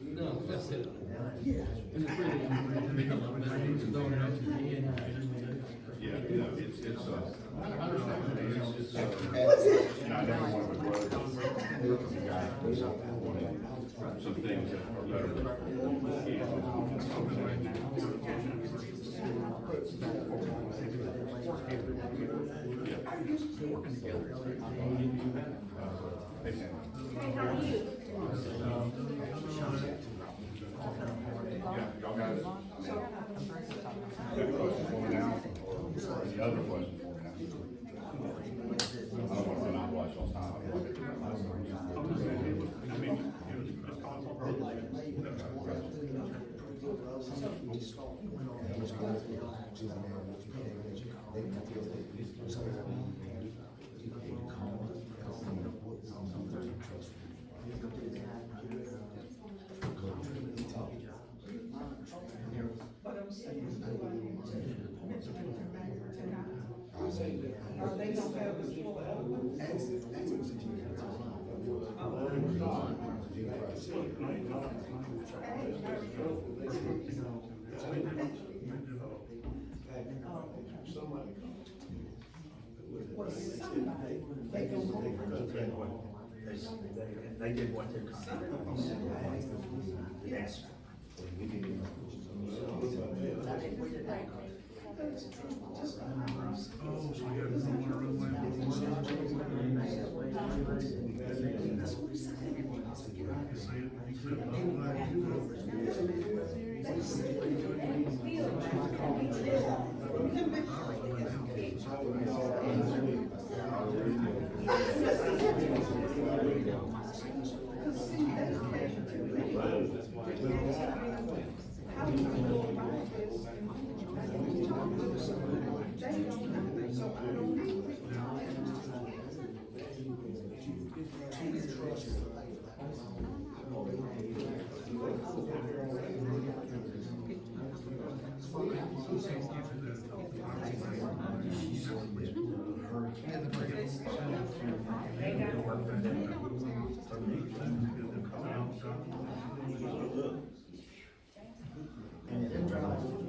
No, that's it. And it's really, throwing it out to the end. Yeah, you know, it's, I understand. It's, you know, I never want to begrudge the guy who wanted some things that are better. Hey, how are you? Yeah, y'all got it. The other question for me now. I don't want to not watch all time. They did what their contract was. Yes.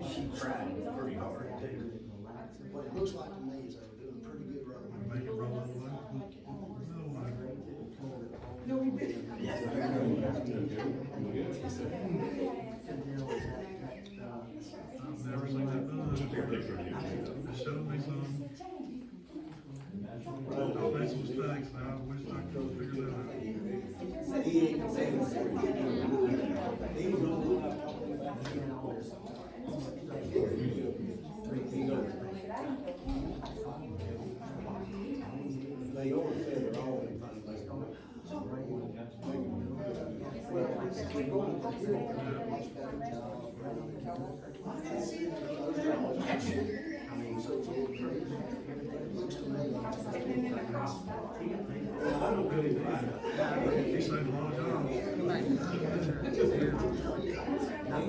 She tried pretty hard too. What it looks like to me is they were doing a pretty good run. No, we didn't. I've never seen that done. Show me some. I made some mistakes now, I wish I could figure that They overfed her all in front of He said, "Long I'm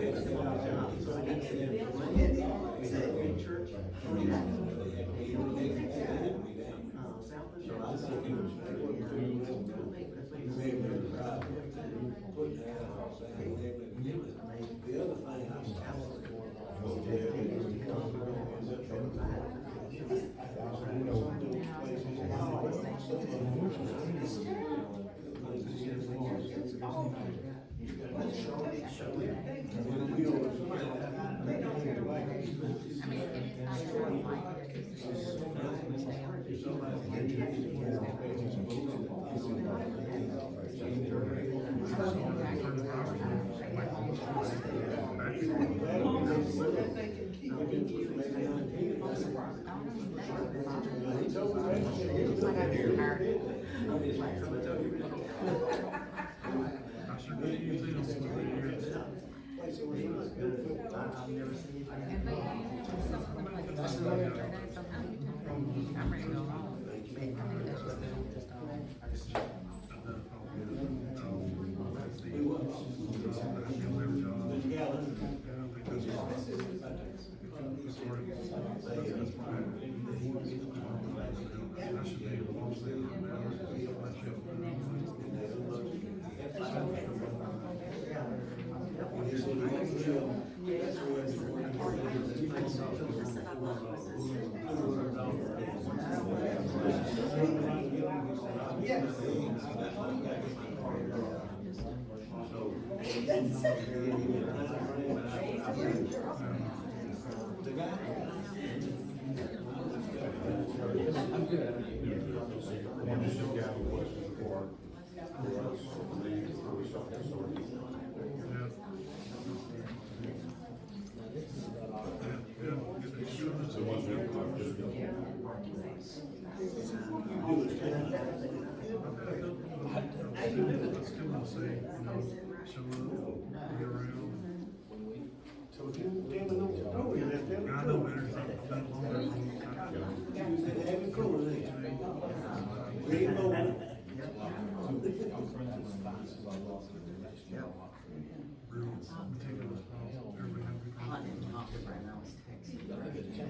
ready to go home. good. And just some gavel questions for us, for me, before we start this story. Yeah. Yeah, get the shoes. So once we talk, just go. Still want to say, show up, be around. I know better than that longer. Real meticulous. Everybody have good. I didn't talk to Brad, I was texting. Tell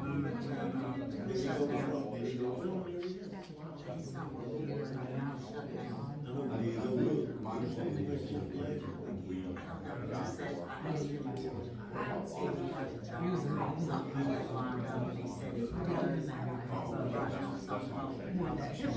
me what to do. Shut down. He's not working, he's not out, shut down. My understanding is that we I just said, I asked him, I don't see him work the job. Something like lined up, and he said, it doesn't matter, but right now, something wrong. So he's,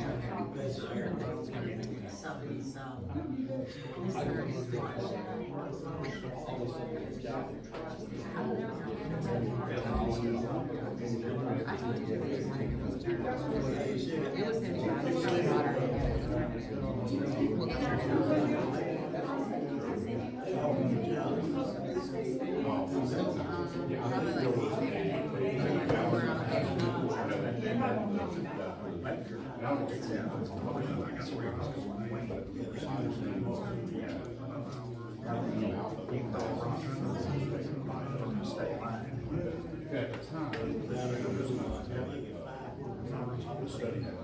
at the time, the study had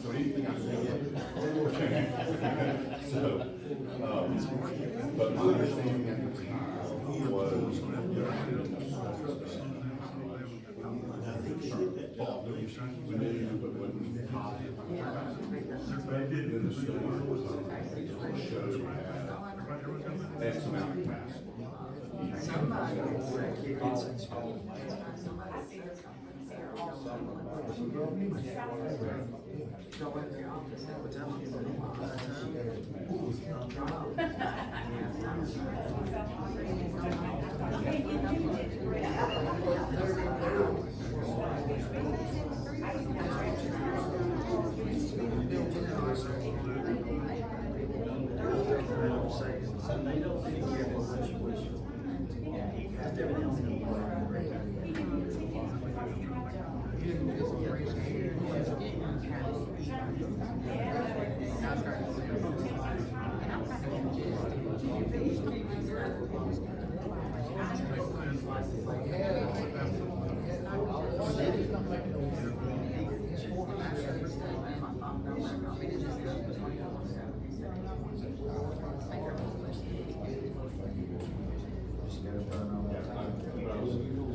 so anything I said. So, but my understanding at the time was, we knew, but wasn't positive. Then the study showed that X amount of capacity.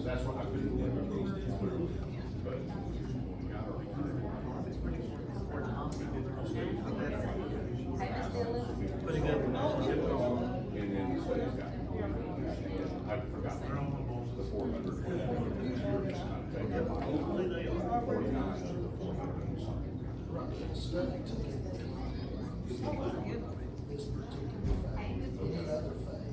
That's what I couldn't remember those things clearly, but when we got our and then the studies got, I forgot the 400. Just kind of take it, 49 to the 400 and something. Study took it. This particular phase, another phase.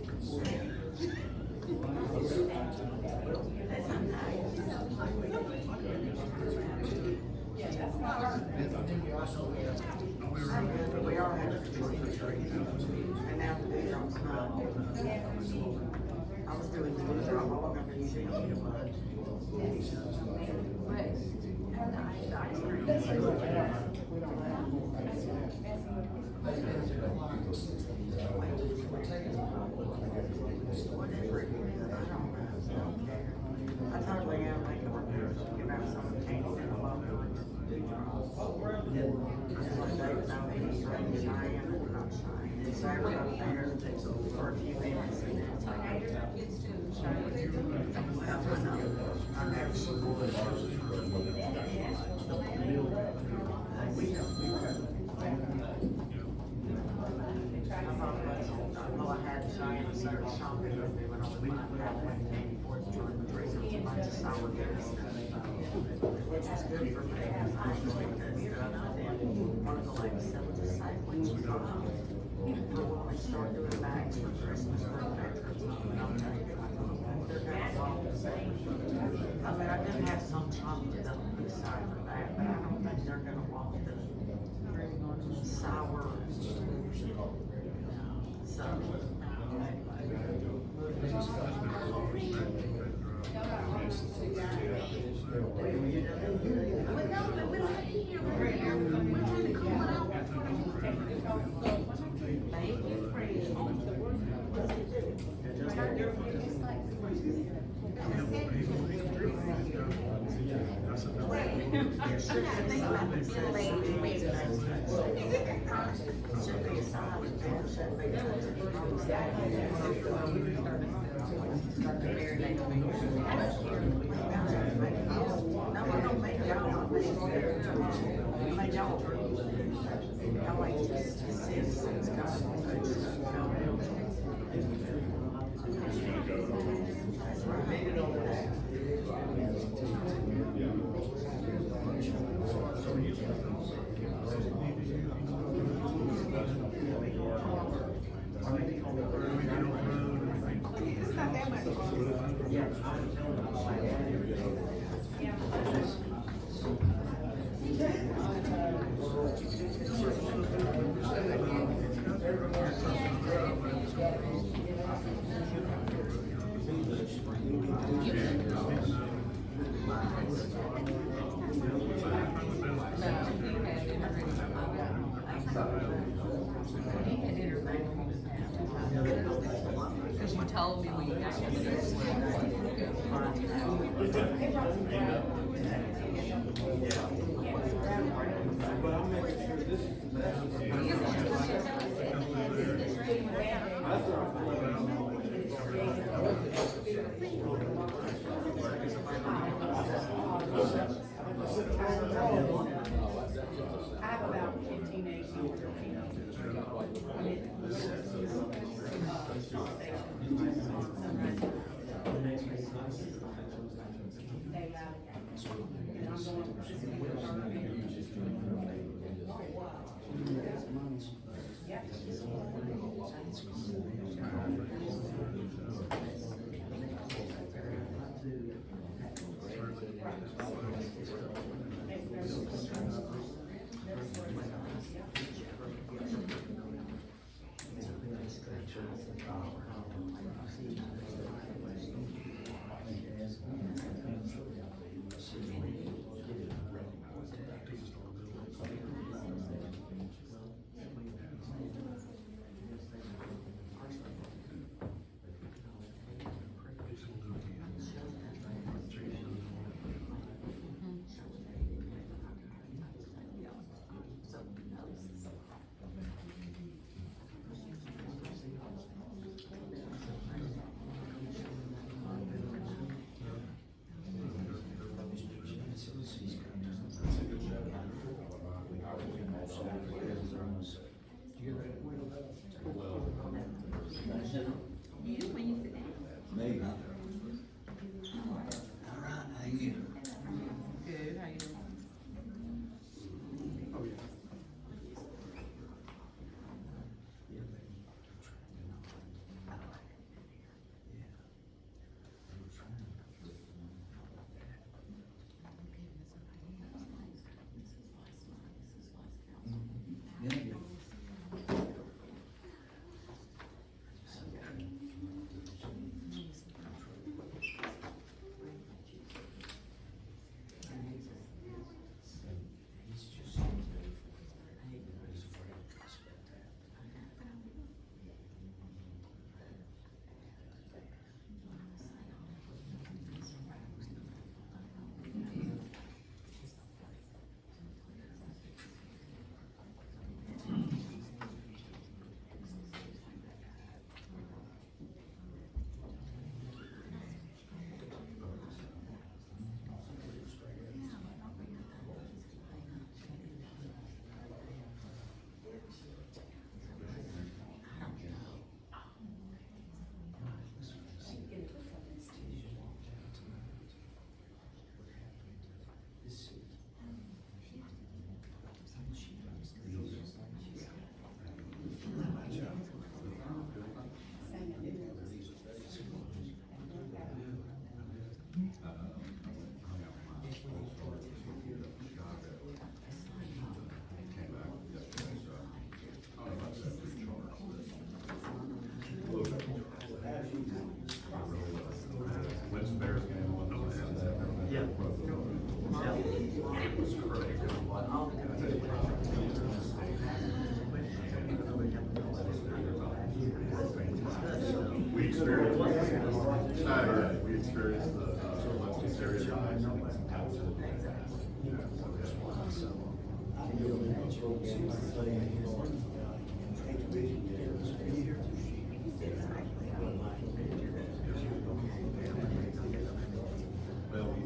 we are having to do it, and now the day job's not. I was doing the day job, all I'm gonna be seeing you much. I totally am making one here, give out some candy and a lot of David, I'll be ready to shine and not shine. And so everybody there takes for a few minutes and then it's like, I know. Well, I had Cheyenne start shopping with me when I was buying that one candy for the trunk or treat, so I just saw what they're which is good for me, because one of the ladies selling the sandwich, for when we start doing bags for Christmas, for the veterans, and I'll tell you, they're gonna walk I do have some chocolate on the side of that, but I don't think they're gonna want the sour. So. Because you told me we got I have about 15 eggs on We experienced, it's not yet, we experienced the, left serious eyes. Well, we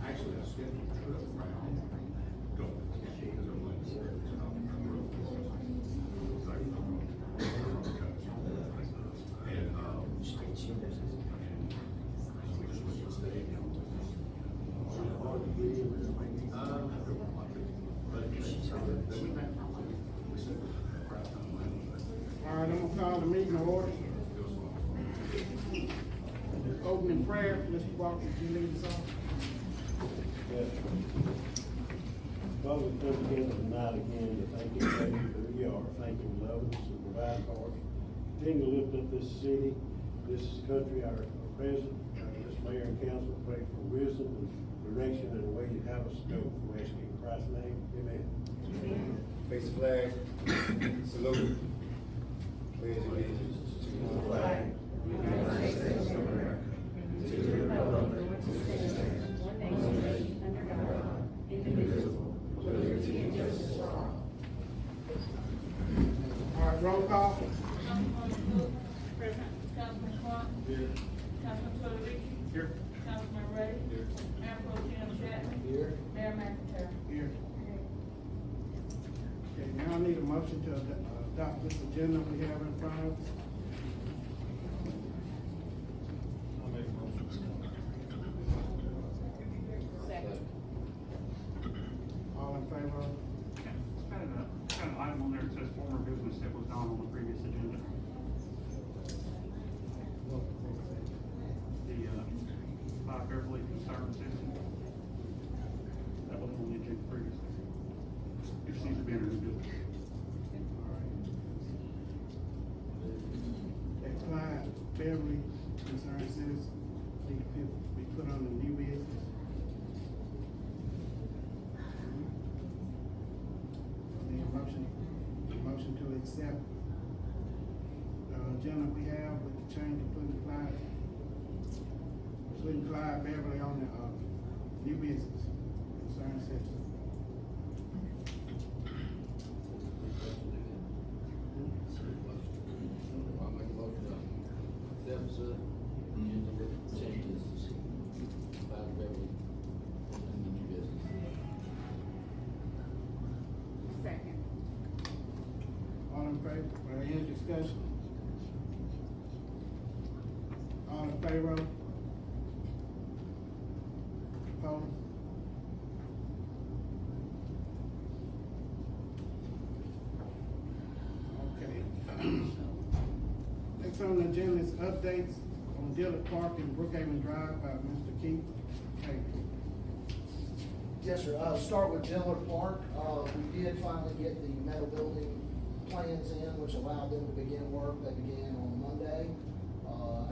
actually, I scheduled a trip around, going, because I'm like, All right, I'm gonna call the meeting to order. Opening prayer, Mr. Walker, would you lead us off? Yes. Father, we come together tonight again to thank you, praise you for who you are. Thank you for loving us and providing for us. Continue to lift up this city, this country, our president, this mayor and council. Pray for wisdom and direction and the way you have us to go. We ask you in Christ's name, amen. Face the flag, salute. Pledge allegiance to the flag. United States of America. To the republic which stands one nation under God, indivisible, with liberty and justice for all. All right, roll call. President, Councilman Crump. Here. Councilman Tulowitzki. Here. Councilman Ray. Here. Mayor Pro Tem Chapman. Here. Mayor McIntyre. Here. Okay, now I need a motion to adopt this agenda we have in front of us. I'll make a motion. Second. All in favor of? Kind of an item on there that says former business that was done on the previous agenda. The, 5 Beverly Conservancy. That was on the agenda previously. It seems to be under new business. That Clyde Beverly concerned citizens need to be put on the new business. Need a motion to accept agenda we have with the change of putting Clyde Beverly on the new business concerned citizens. I'll make a motion to accept the agenda with changes about Beverly and the new business. Second. All in favor, any discussion? All in favor? Opposed? Okay. Next on the agenda is updates on Dillard Park and Brookhaven Drive by Mr. Keith Taylor. Yes, sir. Start with Dillard Park. We did finally get the metal building plans in, which allowed them to begin work. They began on Monday.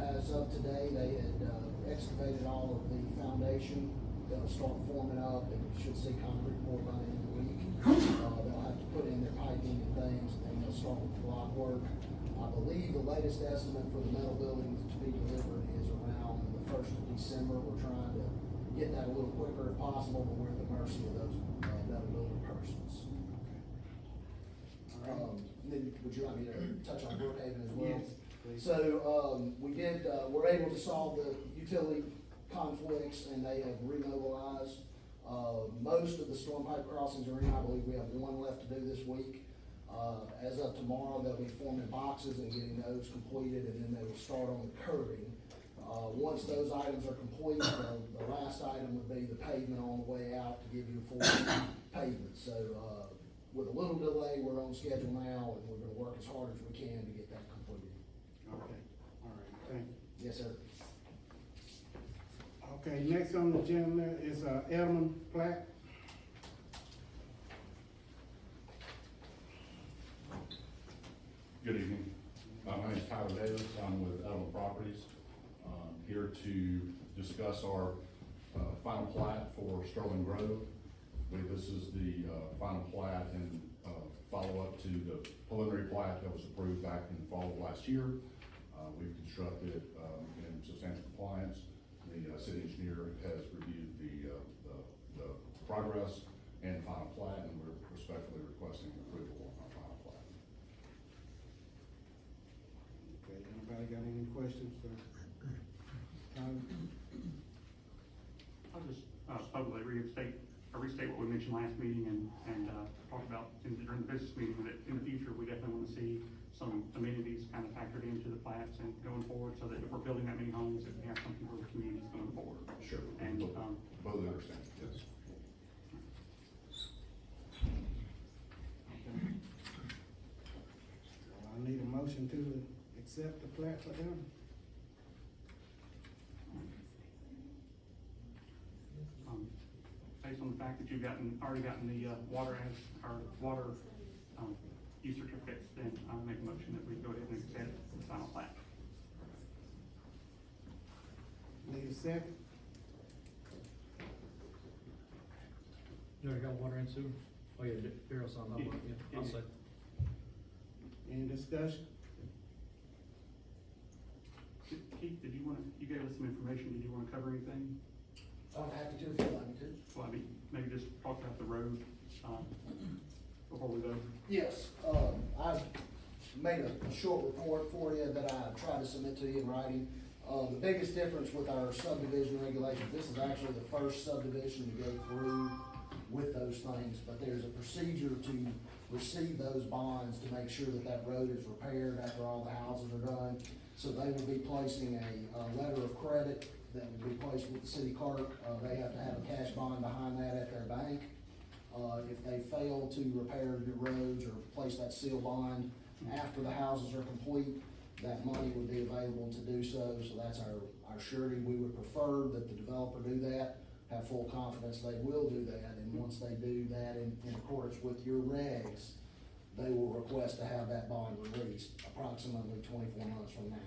As of today, they had excavated all of the foundation. They'll start forming up and you should see concrete poured by the end of the week. They'll have to put in their piping and things, and then they'll start with the block work. I believe the latest estimate for the metal buildings to be delivered is around the 1st of December. We're trying to get that a little quicker if possible, but we're at the mercy of those metal building persons. Then would you like me to touch on Brookhaven as well? Yes, please. So, we're able to solve the utility conflicts, and they have remobilized. Most of the storm pipe crossings are in. I believe we have one left to do this week. As of tomorrow, they'll be forming boxes and getting those completed, and then they will start on the curbing. Once those items are complete, the last item would be the pavement on the way out to give you a full pavement. So, with a little delay, we're on schedule now, and we're gonna work as hard as we can to get that completed. Okay, all right, thank you. Yes, sir. Okay, next on the agenda is Edelman plat. Good evening. My name is Tyler Davis. I'm with Elma Properties. here to discuss our final plat for Sterling Grove. This is the final plat and follow-up to the preliminary plat that was approved back in the fall of last year. We've constructed in substantial compliance. The city engineer has reviewed the progress and final plat, and we're respectfully requesting approval on our final plat. Okay, anybody got any questions for Tom? I'll just publicly restate what we mentioned last meeting and talked about during the business meeting, that in the future, we definitely want to see some amenities kind of factored into the plats and going forward, so that if we're building that many homes, that we have something for the communities going forward. Sure. And, both understand, yes. Okay. So I need a motion to accept the plat for them. Based on the fact that you've already gotten the water use certificates, then I'll make a motion that we go ahead and accept the final plat. Need a second? You already got water and sewer? Oh, yeah, Daryl's on that one, yeah, I'll say. Any discussion? Keith, you gave us some information, did you wanna cover anything? I'm happy to if you'd like me to. Well, I mean, maybe just talk about the road, before we go. Yes, I've made a short report for you that I tried to submit to you in writing. The biggest difference with our subdivision regulations, this is actually the first subdivision to go through with those things, but there's a procedure to receive those bonds to make sure that that road is repaired after all the houses are done. So they will be placing a letter of credit that will be placed with the city clerk. They have to have a cash bond behind that at their bank. If they fail to repair your roads or place that seal bond after the houses are complete, that money would be available to do so. So that's our surety. We would prefer that the developer do that, have full confidence they will do that. And once they do that in accordance with your regs, they will request to have that bond released approximately 24 months from now.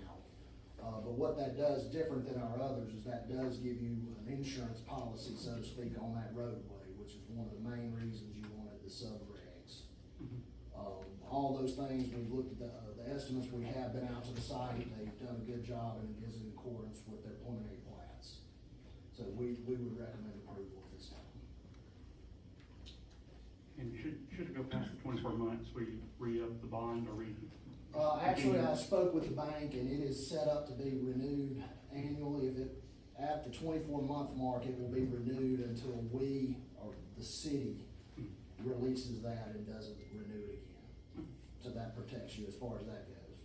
But what that does, different than our others, is that does give you an insurance policy, so to speak, on that roadway, which is one of the main reasons you wanted the sub-regs. All those things, we've looked at the estimates, we have been out to the site, they've done a good job, and it is in accordance with their preliminary plats. So we would recommend approval at this time. And should it go past the 24 months, we re-up the bond or Actually, I spoke with the bank, and it is set up to be renewed annually. At the 24-month mark, it will be renewed until we, or the city, releases that and doesn't renew it again. So that protects you as far as that goes.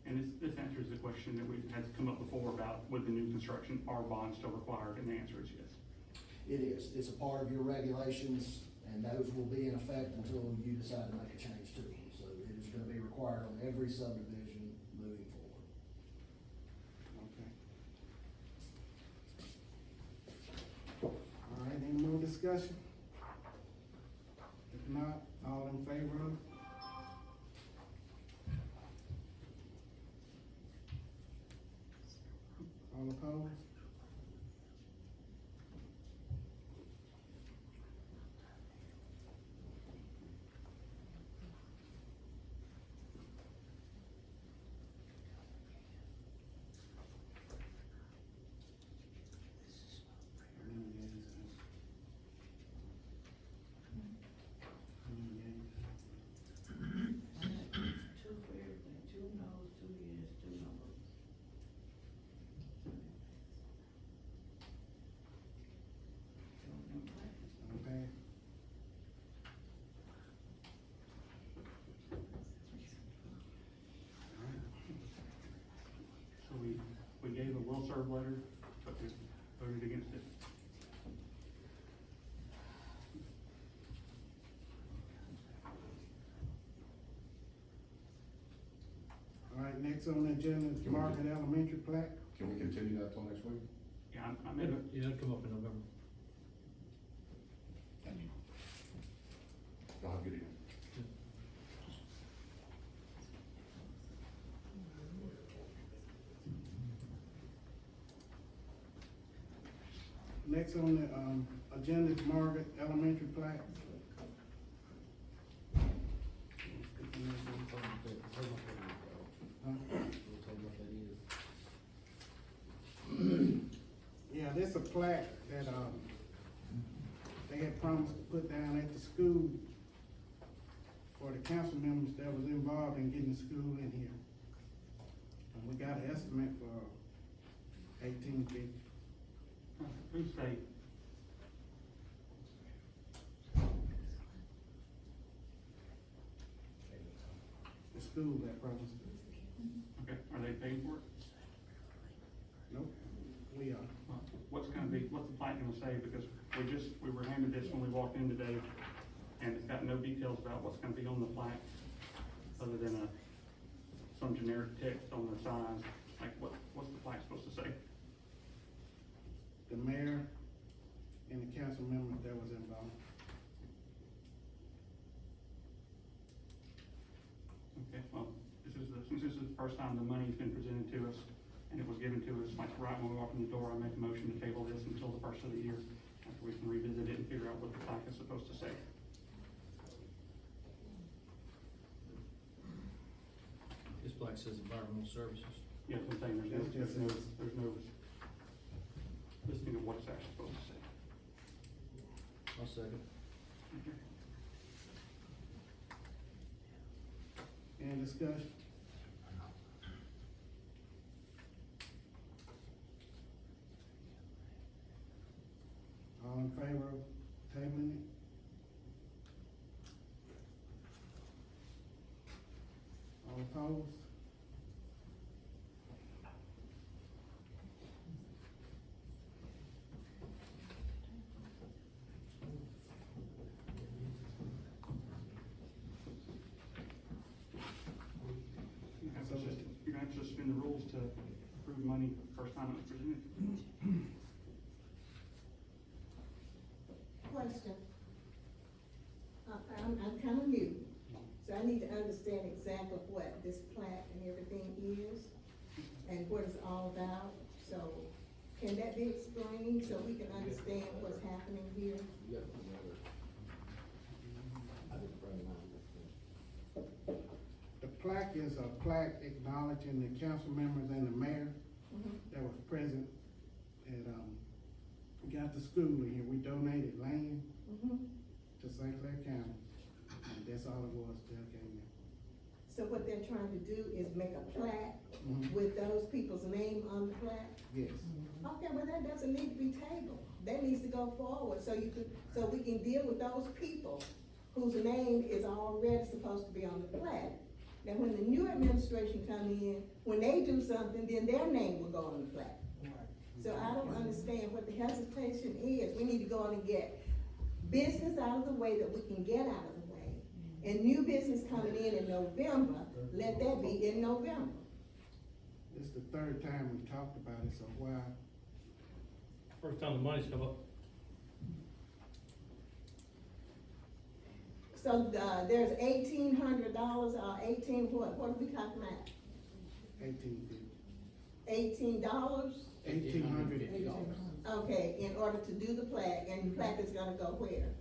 And this answers the question that we've had come up before about with the new construction, are bonds still required? And the answer is yes. It is. It's a part of your regulations, and those will be in effect until you decide to make a change to them. So it is going to be required on every subdivision moving forward. Okay. All right, any more discussion? If not, all in favor of it? All opposed? Two for everything, 2 no's, 2 yes, 2 no votes. Okay. So we gave a will-serve letter, but we voted against it. All right, next on the agenda is Margaret Elementary plat. Can we continue that till next week? Yeah, I made a, Yeah, it'll come up in November. Thank you. Y'all have a good evening. Next on the, agenda is Margaret Elementary plat. Yeah, this a plaque that, they had promised to put down at the school for the council members that was involved in getting the school in here. And we got an estimate for $1850. Who's state? The school that promised it. Okay, are they paying for it? Nope, we are. What's the plaque gonna say, because we were handed this when we walked in today, and it's got no details about what's gonna be on the plaque, other than some generic text on the side, like what's the plaque supposed to say? The mayor and the council members that was involved. Okay, well, since this is the first time the money's been presented to us, and it was given to us, like right when we walked in the door, I make a motion to table this until the first of the year, after we can revisit it and figure out what the plaque is supposed to say. This plaque says environmental services. Yeah, I'm saying there's no listing of what it's actually supposed to say. I'll second. Okay. Any discussion? All in favor of tabling it? All opposed? You're gonna have to suspend the rules to approve money first time it was presented. Question. I'm kind of new, so I need to understand exactly what this plaque and everything is and what it's all about. So can that be explained so we can understand what's happening here? You got one other. I didn't bring mine. The plaque is a plaque acknowledging the council members and the mayor that was present at, got the school in here. We donated land to St. Clair County, and that's all it was till it came in. So what they're trying to do is make a plaque with those people's name on the plaque? Yes. Okay, well, that doesn't need to be tabled. That needs to go forward so so we can deal with those people whose name is already supposed to be on the plaque. Now, when the new administration come in, when they do something, then their name will go on the plaque. So I don't understand what the hesitation is. We need to go on and get business out of the way that we can get out of the way. And new business coming in November, let that be in November. This is the third time we talked about it, so why? First time the money's come up. So, there's $1,800, what are we talking about? $1850. $18? $1,850 Okay, in order to do the plaque, and the plaque is gonna go where?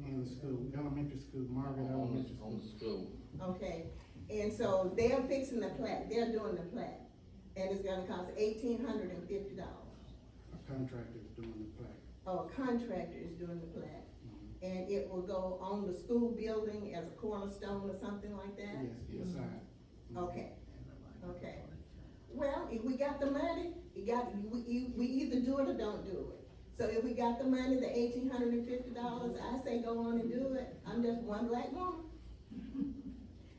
in the school, elementary school, Margaret Elementary On School. the school. Okay, and so they're fixing the plaque, they're doing the plaque, and it's gonna cost $1,850. A contractor is doing the plaque. Oh, a contractor is doing the plaque, and it will go on the school building as a cornerstone or something like that? Yes, inside. Okay, okay. Well, if we got the money, we either do it or don't do it. So if we got the money, the $1,850, I say go on and do it. I'm just one black woman.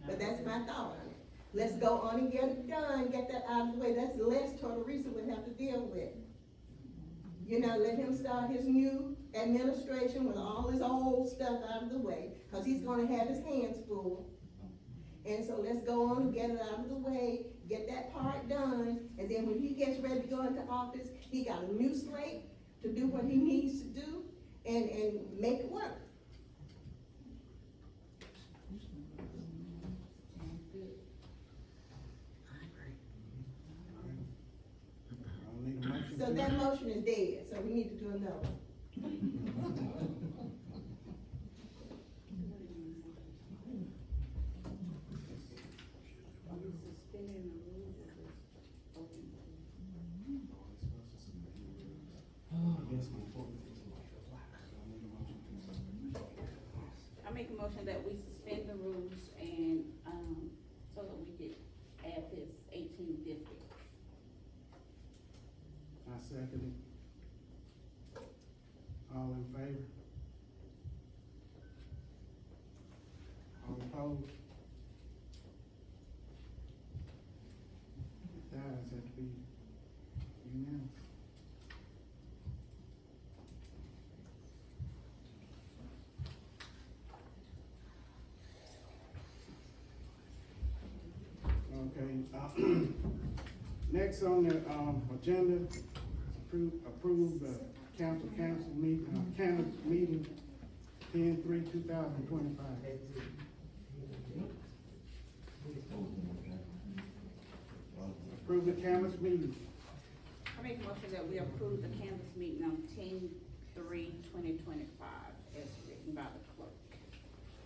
But that's my thought on it. Let's go on and get it done, get that out of the way. That's less Teresa would have to deal with. You know, let him start his new administration with all his old stuff out of the way, cause he's gonna have his hands full. And so let's go on and get it out of the way, get that part done, and then when he gets ready to go into office, he got a new slate to do what he needs to do and make it work. I don't need a motion. So So that motion is dead, so we need to do another one. I make a motion that we suspend the rules and, so that we could add this 1850. I second it. All in favor? All opposed? That has to be unanimous. Okay, next on the, agenda, approve the council meeting, council meeting 10/3/2025. Approve the canvas meeting. I make a motion that we approve the canvas meeting on 10/3/2025 as written by the clerk.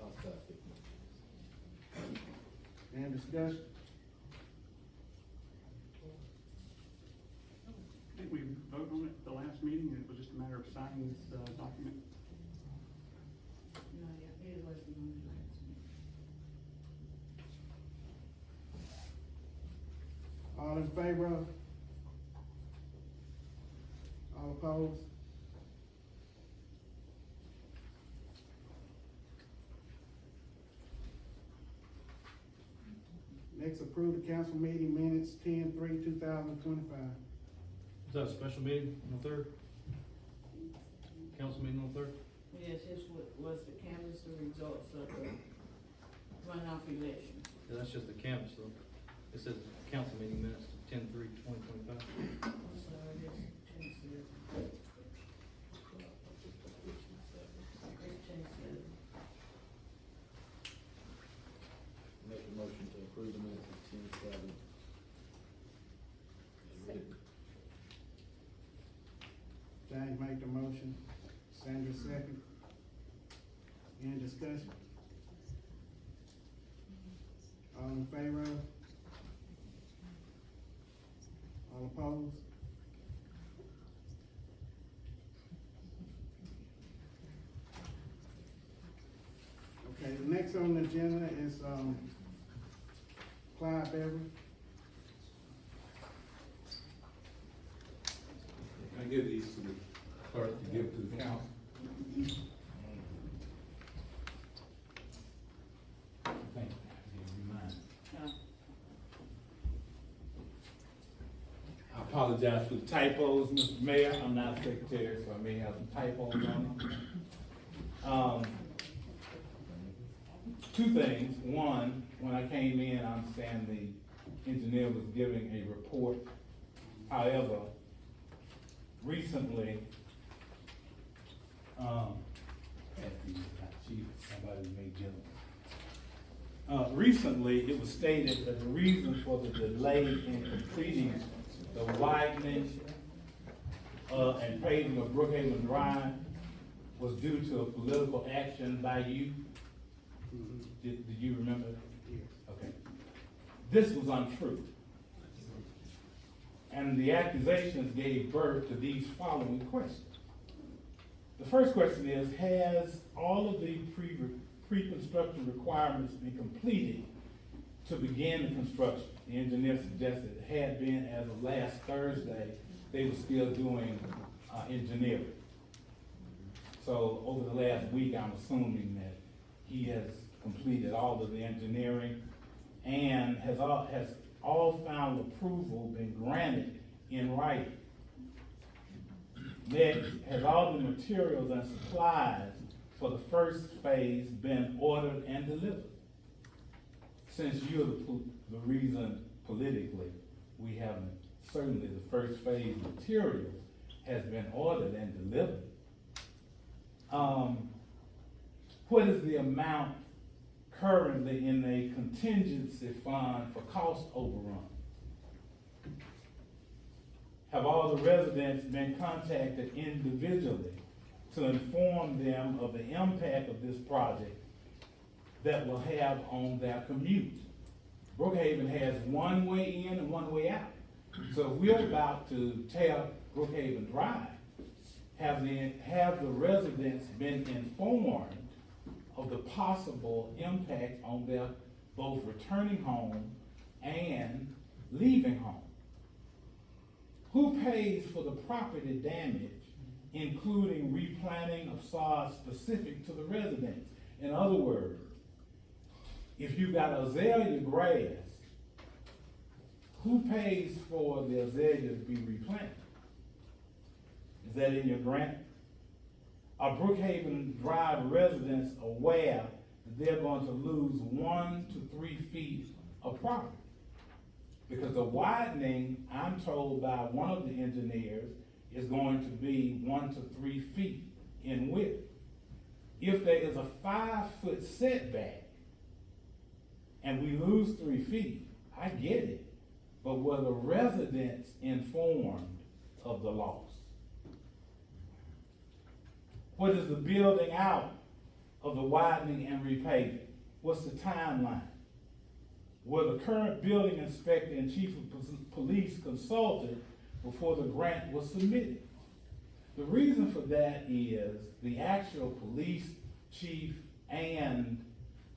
I'll second. And discussion. I think we voted on it at the last meeting, and it was just a matter of signing this, document. No, yeah, it wasn't on the last meeting. All in favor of? All opposed? Next, approve the council meeting minutes 10/3/2025. Is that a special meeting on the 3rd? Council meeting on the 3rd? Yes, this was the canvas, the results of the runoff election. Yeah, that's just the canvas though. It says council meeting minutes 10/3/2025. I'm sorry, this change the, Make a motion to approve the minutes of 10/7. James make the motion, Sandra second. Any discussion? All in favor of? All opposed? Okay, the next on the agenda is, Clyde Beverly. Can I give these to the clerk to give to the council? Thank you. Give you mine. I apologize for the typos, Mr. Mayor. I'm not secretary, so I may have some typos on them. Two things. One, when I came in, I understand the engineer was giving a report. However, recently, recently it was stated that the reason for the delay in completing the widening and paving of Brookhaven Drive was due to a political action by you. Did you remember? Yes. Okay. This was untrue. And the accusations gave birth to these following questions. The first question is, has all of the pre-construction requirements been completed to begin the construction? The engineer suggested it had been. As of last Thursday, they were still doing engineering. So over the last week, I'm assuming that he has completed all of the engineering and has all final approval been granted in writing. Next, has all the materials and supplies for the first phase been ordered and delivered? Since you're the reason politically we haven't, certainly the first phase materials has been ordered and delivered. What is the amount currently in a contingency fund for cost overrun? have all the residents been contacted individually to inform them of the impact of this project that will have on their commute? Brookhaven has one way in and one way out. So if we're about to tear Brookhaven Drive, have the residents been informed of the possible impact on their both returning home and leaving home? Who pays for the property damage, including replanting of sods specific to the residents? In other words, if you got azalea grass, who pays for the azalea to be replanted? Is that in your grant? Are Brookhaven Drive residents aware that they're going to lose 1 to 3 feet of property? Because the widening, I'm told by one of the engineers, is going to be 1 to 3 feet in width. If there is a 5-foot setback and we lose 3 feet, I get it. But were the residents informed of the loss? What is the building out of the widening and repaving? What's the timeline? Were the current building inspector and chief of police consulted before the grant was submitted? The reason for that is the actual police chief and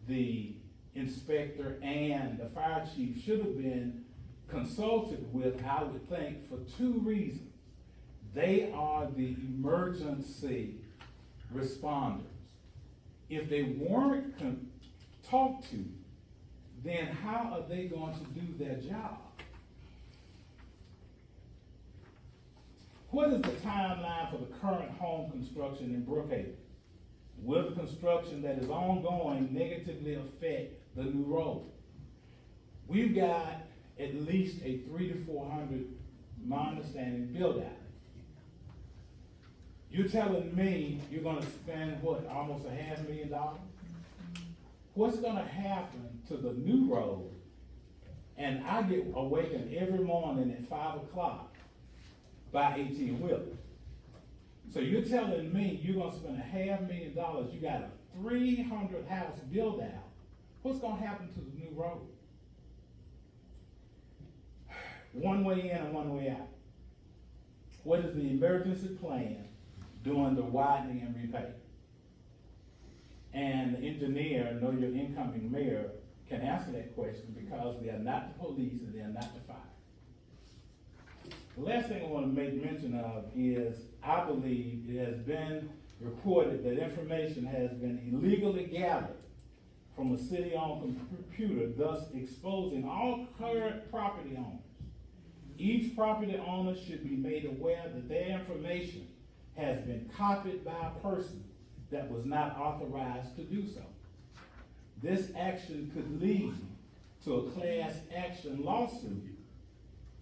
the inspector and the fire chief should have been consulted with, I would think, for 2 reasons. They are the emergency responders. If they weren't talked to, then how are they going to do their job? What is the timeline for the current home construction in Brookhaven? Will the construction that is ongoing negatively affect the new road? We've got at least a 300 to 400, my understanding, build out. You're telling me you're gonna spend what, almost $500,000? What's gonna happen to the new road? And I get awakened every morning at 5 o'clock by 18-wheeler. So you're telling me you're gonna spend $500,000, you got a 300 house build out. What's gonna happen to the new road? One way in and one way out. What is the emergency plan during the widening and repaving? And the engineer, know your incoming mayor, can answer that question because they are not the police and they are not the fire. The last thing I want to make mention of is I believe it has been reported that information has been illegally gathered from a city-owned computer, thus exposing all current property owners. Each property owner should be made aware that their information has been copied by a person that was not authorized to do so. This action could lead to a class action lawsuit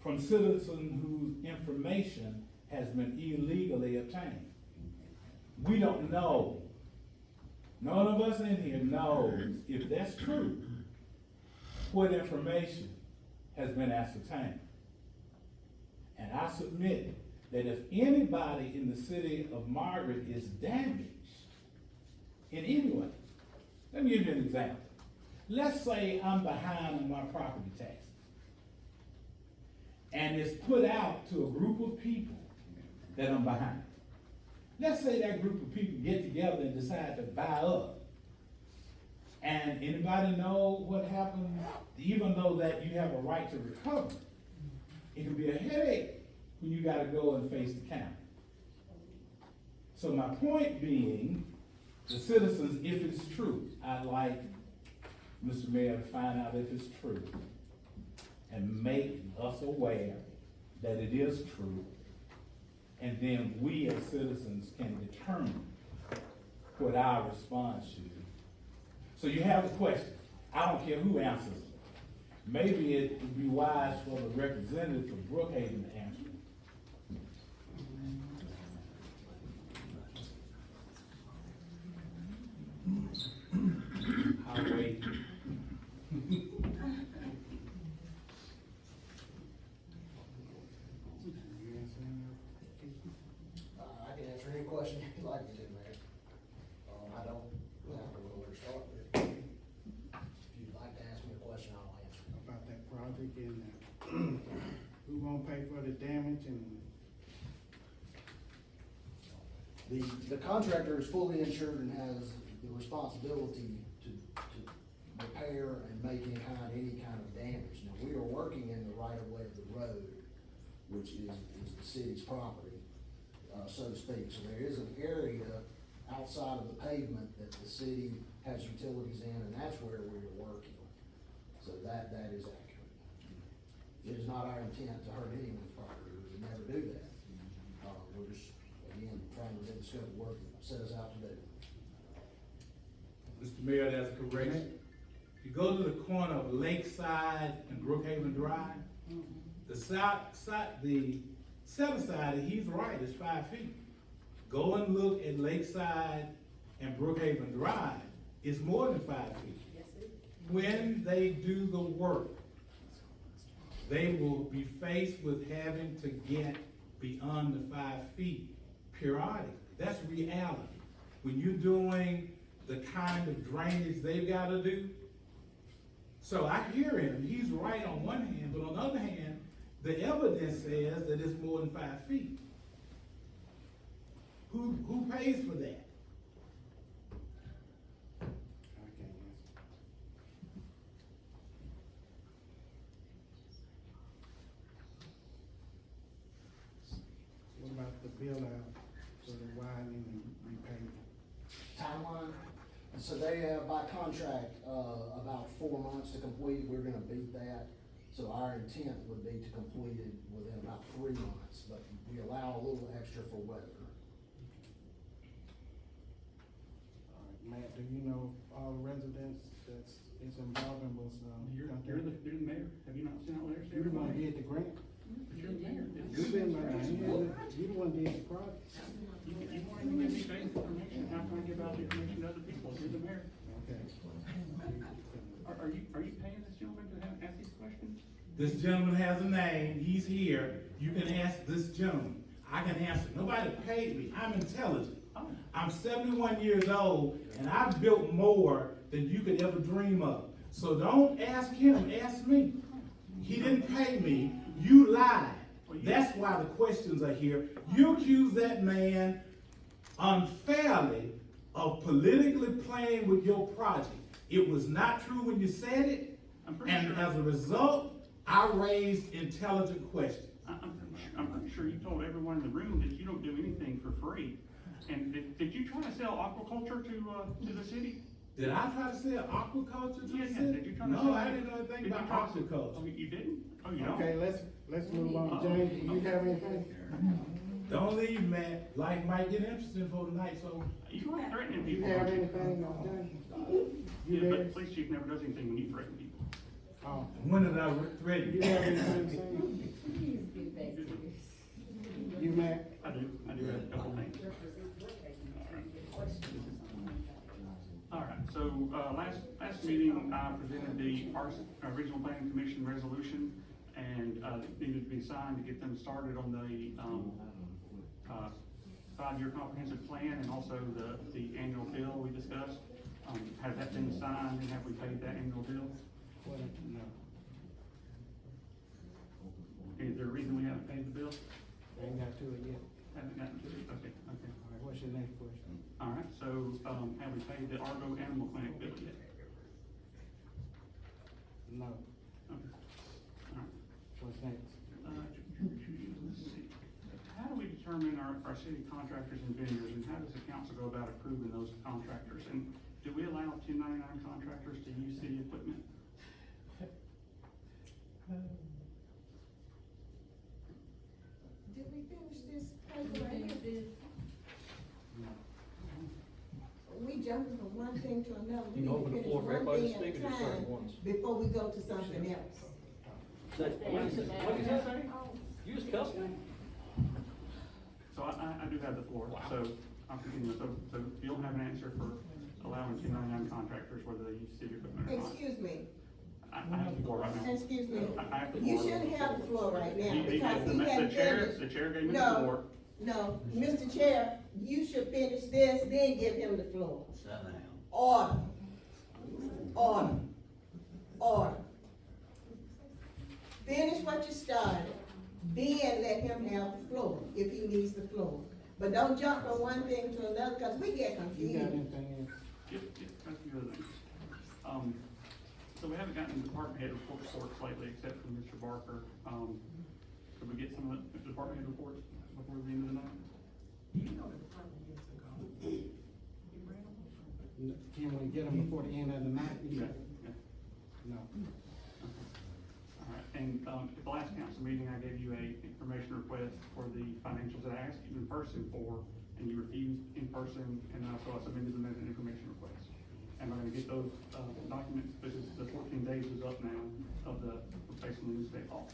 from citizens whose information has been illegally obtained. We don't know. None of us in here knows if that's true, what information has been ascertained. And I submit that if anybody in the city of Margaret is damaged in any way, let me give you an example. Let's say I'm behind on my property taxes, and it's put out to a group of people that I'm behind. Let's say that group of people get together and decide to buy up. And anybody know what happens? Even though that you have a right to recover, it can be a headache when you gotta go and face the county. So my point being, the citizens, if it's true, I'd like Mr. Mayor to find out if it's true and make us aware that it is true. And then we as citizens can determine what our response should be. So you have a question. I don't care who answers it. Maybe it would be wise for the representative from Brookhaven to answer it. I'll wait. I can answer any question you'd like me to, Mayor. I don't have to know where to start, but if you'd like to ask me a question, I'll answer. About that project and, who gonna pay for the damage and? The contractor is fully insured and has the responsibility to repair and make any kind of damage. Now, we are working in the right of way of the road, which is the city's property, so to speak. So there is an area outside of the pavement that the city has utilities in, and that's where we are working. So that is accurate. It is not our intent to hurt anyone's property, we would never do that. We're just, again, trying to do the scope of work that set us out to do. Mr. Mayor, that's correct. If you go to the corner of Lakeside and Brookhaven Drive, the south side, he's right, is 5 feet. Go and look at Lakeside and Brookhaven Drive, it's more than 5 feet. When they do the work, they will be faced with having to get beyond the 5 feet periodically. That's reality. When you're doing the kind of drainage they've got to do. So I hear him, he's right on one hand, but on the other hand, the evidence says that it's more than 5 feet. Who pays for that? I can't answer. What about the bill out for the widening and repaving? Timeline, and so they have by contract, about 4 months to complete. We're gonna beat that. So our intent would be to complete it within about 3 months, but we allow a little extra for weather. All right, Matt, do you know all the residents it's involving was, You're the mayor, have you not sent out letters to you the one everybody? did the grant? But you're the mayor. You been you the one did the project. You want to give me basic information, how can I give out the information to other people? You're the mayor. Okay. Are you paying this gentleman to ask these questions? This gentleman has a name, he's here, you can ask this gentleman. I can answer, nobody paid me, I'm intelligent. I'm 71 years old, and I've built more than you could ever dream of. So don't ask him, ask me. He didn't pay me, you lied. That's why the questions are here. You accuse that man unfairly of politically playing with your project. It was not true when you said it, and as a result, I raised intelligent questions. I'm pretty sure you told everyone in the room that you don't do anything for free. And did you try to sell aquaculture to the city? Did I try to sell aquaculture to the city? Did you try to sell? No, I didn't know anything about aquaculture. Oh, you didn't? Oh, you don't? Okay, let's move on. James, do you have anything? Don't leave, man. Life might get interesting for tonight, so. You aren't threatening Do you people. have anything, James? Yeah, You but there? the police chief never does anything when you threaten people. Oh, When did I threaten you you? have anything to say? You, Matt? I do have a couple things. All right, so, last meeting, I presented the Parks, Regional Planning Commission resolution, and, it needed to be signed to get them started on the, 5-year comprehensive plan, and also the annual bill we discussed. Has that been signed, and have we paid that annual bill? What, no, Is there a reason we haven't paid the bill? ain't got to it yet. Haven't gotten to it, okay. All right, what's your next question? All right, so, have we paid the Argo Animal Clinic bill yet? No, Okay. All right. what's next? Let's see. How do we determine our city contractors and vendors, and how does the council go about approving those contractors? And do we allow 1099 contractors to use city equipment? Did we finish this paper right here? We jumping from one thing to another. We You need to open the finish floor for one everybody to thing speak, at or a just certain time ones? before we go to something else. What did you say? You just cussed me? So I do have the floor, so I'll continue. So you don't have an answer for allowing 1099 contractors, whether they use city equipment or not? Excuse me, I have the floor right now. Excuse me, I have the you floor. shouldn't have the floor right now, He- because the he hadn't finished. The chair gave me the No. floor. No, Mr. Chair, you should finish this, then give him the floor. Sit down. Order. Order. Order. Finish what you started, then let him have the floor, if he needs the floor. But don't jump from one thing to another, cause we get You got confused. anything else? Yep, that's a few other things. So we haven't gotten department head reports lately, except from Mr. Barker. Could we get some of the department head reports before the end of the night? Can we get them before the end of the night? Yeah. No. All right, and, at the last council meeting, I gave you a information request for the financials that I asked you in person for, and you refused in person, and so I submitted them as an information request. Am I gonna get those, documents, because the 14 days is up now of the replacement of the state law.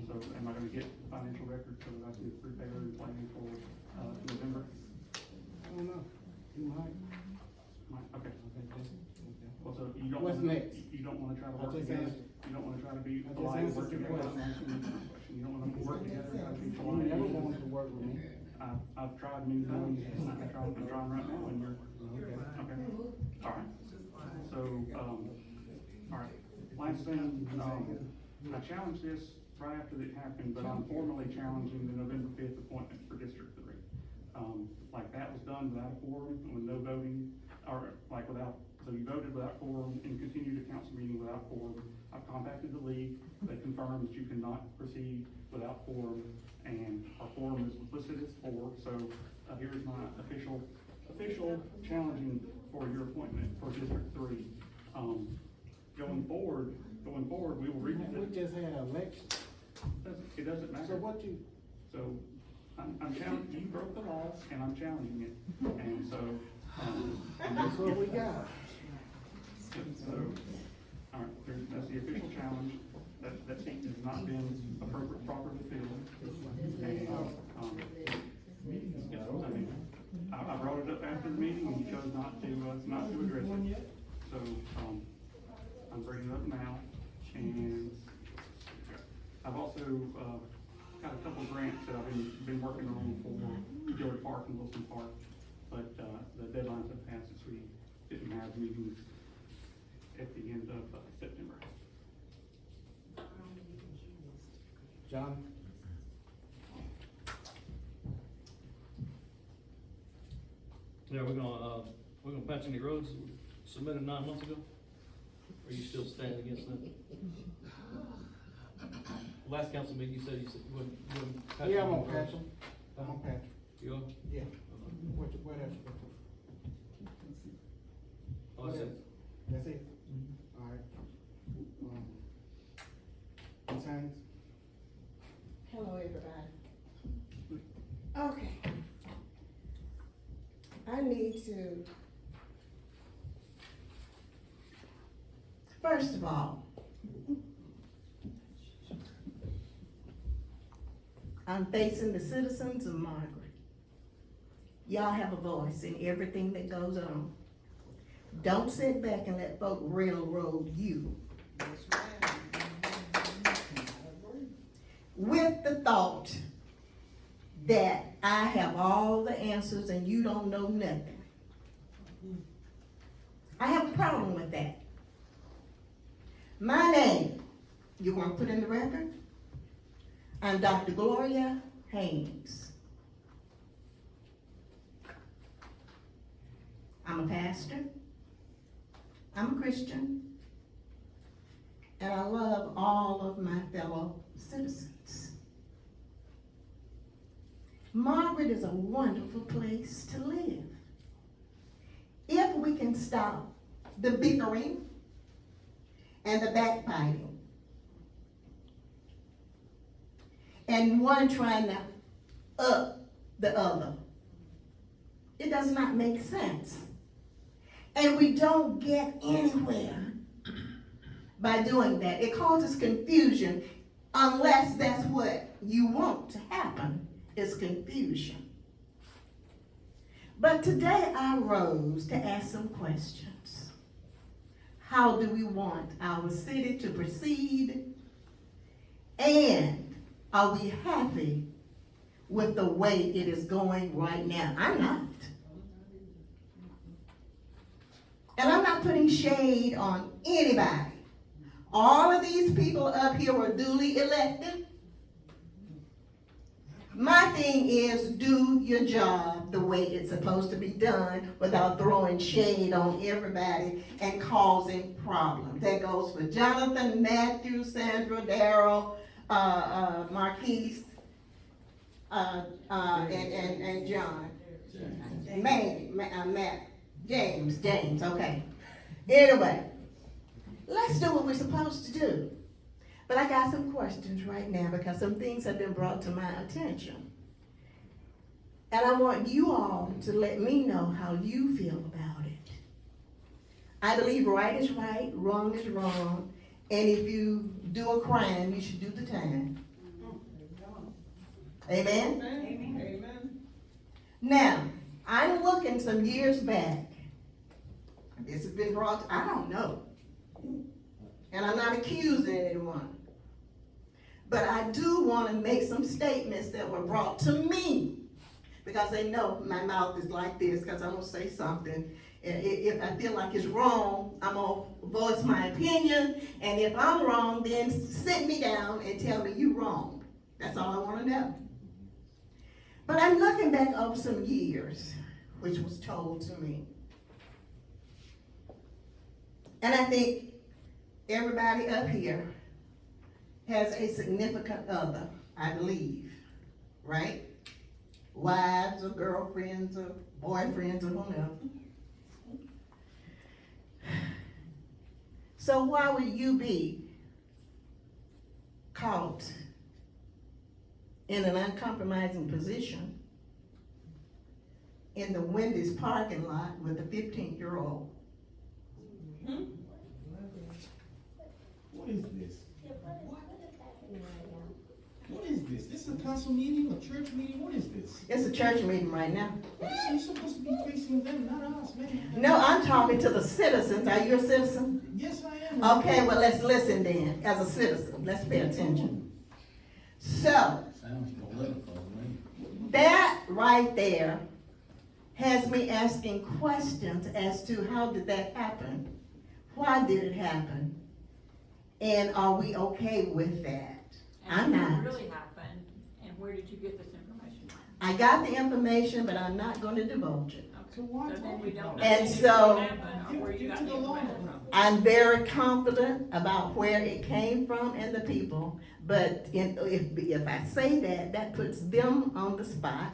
So am I gonna get the financial records so that I can prepare and plan for, November? I don't know. You might. Okay. Okay. Well, so you don't. What's next? You don't wanna try to I work just together, answered- you don't wanna try to be I just polite, answered work your together, I'm question. asking you a question, you don't wanna work together, try to be You polite. never wanted to work with me. I've tried many times, I'm trying right now, and you're, Okay. okay, alright. So, alright, last thing, I challenged this right after it happened, but I'm formally challenging the November 5th appointment for District 3. Like that was done without a quorum, with no voting, or like without, so you voted without quorum and continued a council meeting without quorum. I've contacted the league, they confirmed that you cannot proceed without quorum, and our quorum is listed as 4, so, here's my official challenging for your appointment for District 3. Going forward, we will We revisit. just had an election. It doesn't matter. So what you, So, I'm challenging, you broke the law, and I'm challenging it, and so, that's what we got. so, all right, that's the official challenge, that seat has not been properly filled. And, yeah, I mean, I brought it up after the meeting, and you chose not to address it. So, I'm bringing it up now, and I've also, got a couple grants that I've been working on for Gillard Park and Wilson Park, but, the deadlines have passed since we didn't have meetings at the end of September. John? Yeah, we're gonna patch any roads submitted 9 months ago? Or you still stand against that? Last council meeting, you said you wouldn't patch. Yeah, I'm any gonna patch roads. them. I'm gonna patch them. You are? Yeah. What else? Oh, that's it. That's it? All right. Ms. Haynes? Hello, everybody. Okay. I need to, first of all, I'm facing the citizens of Margaret. Y'all have a voice in everything that goes on. Don't sit back and let folk railroad you. With the thought that I have all the answers and you don't know nothing. I have a problem with that. My name, you want to put in the record? I'm Dr. Gloria Haynes. I'm a pastor. I'm a Christian. And I love all of my fellow citizens. Margaret is a wonderful place to live. If we can stop the bickering and the backbiting, and one trying to up the other, it does not make sense. And we don't get anywhere by doing that. It causes confusion unless that's what you want to happen, is confusion. But today I rose to ask some questions. how do we want our city to proceed? And are we happy with the way it is going right now? I'm not. And I'm not putting shade on anybody. All of these people up here were duly elected. My thing is, do your job the way it's supposed to be done without throwing shade on everybody and causing problems. That goes for Jonathan, Matthew, Sandra, Darrell, Marquise, and John. Matt, James, okay. Anyway, let's do what we're supposed to do. But I got some questions right now because some things have been brought to my attention. And I want you all to let me know how you feel about it. I believe right is right, wrong is wrong, and if you do a crime, you should do the time. Amen? Amen. Now, I'm looking some years back. This has been brought, I don't know. And I'm not accusing anyone. But I do want to make some statements that were brought to me. Because they know my mouth is like this, because I'm going to say something. If I feel like it's wrong, I'm going to voice my opinion. And if I'm wrong, then sit me down and tell me you're wrong. That's all I want to know. But I'm looking back over some years, which was told to me. And I think everybody up here has a significant other, I believe, right? Wives or girlfriends or boyfriends or whomever. So why would you be caught in an uncompromising position in the Wendy's parking lot with a 15-year-old? What is this? What is this? This is a council meeting, a church meeting? What is this? It's a church meeting right now. You're supposed to be facing them, not us, man. No, I'm talking to the citizens. Are you a citizen? Yes, I am. Okay, well, let's listen then. As a citizen, let's pay attention. So, Sounds political to me. that right there has me asking questions as to how did that happen? Why did it happen? And are we okay with that? I'm not. What really happened, and where did you get this information from? I got the information, but I'm not going to divulge it. So why So then we don't know And anything so- what happened or where you got the information from. I'm very confident about where it came from and the people, but if I say that, that puts them on the spot.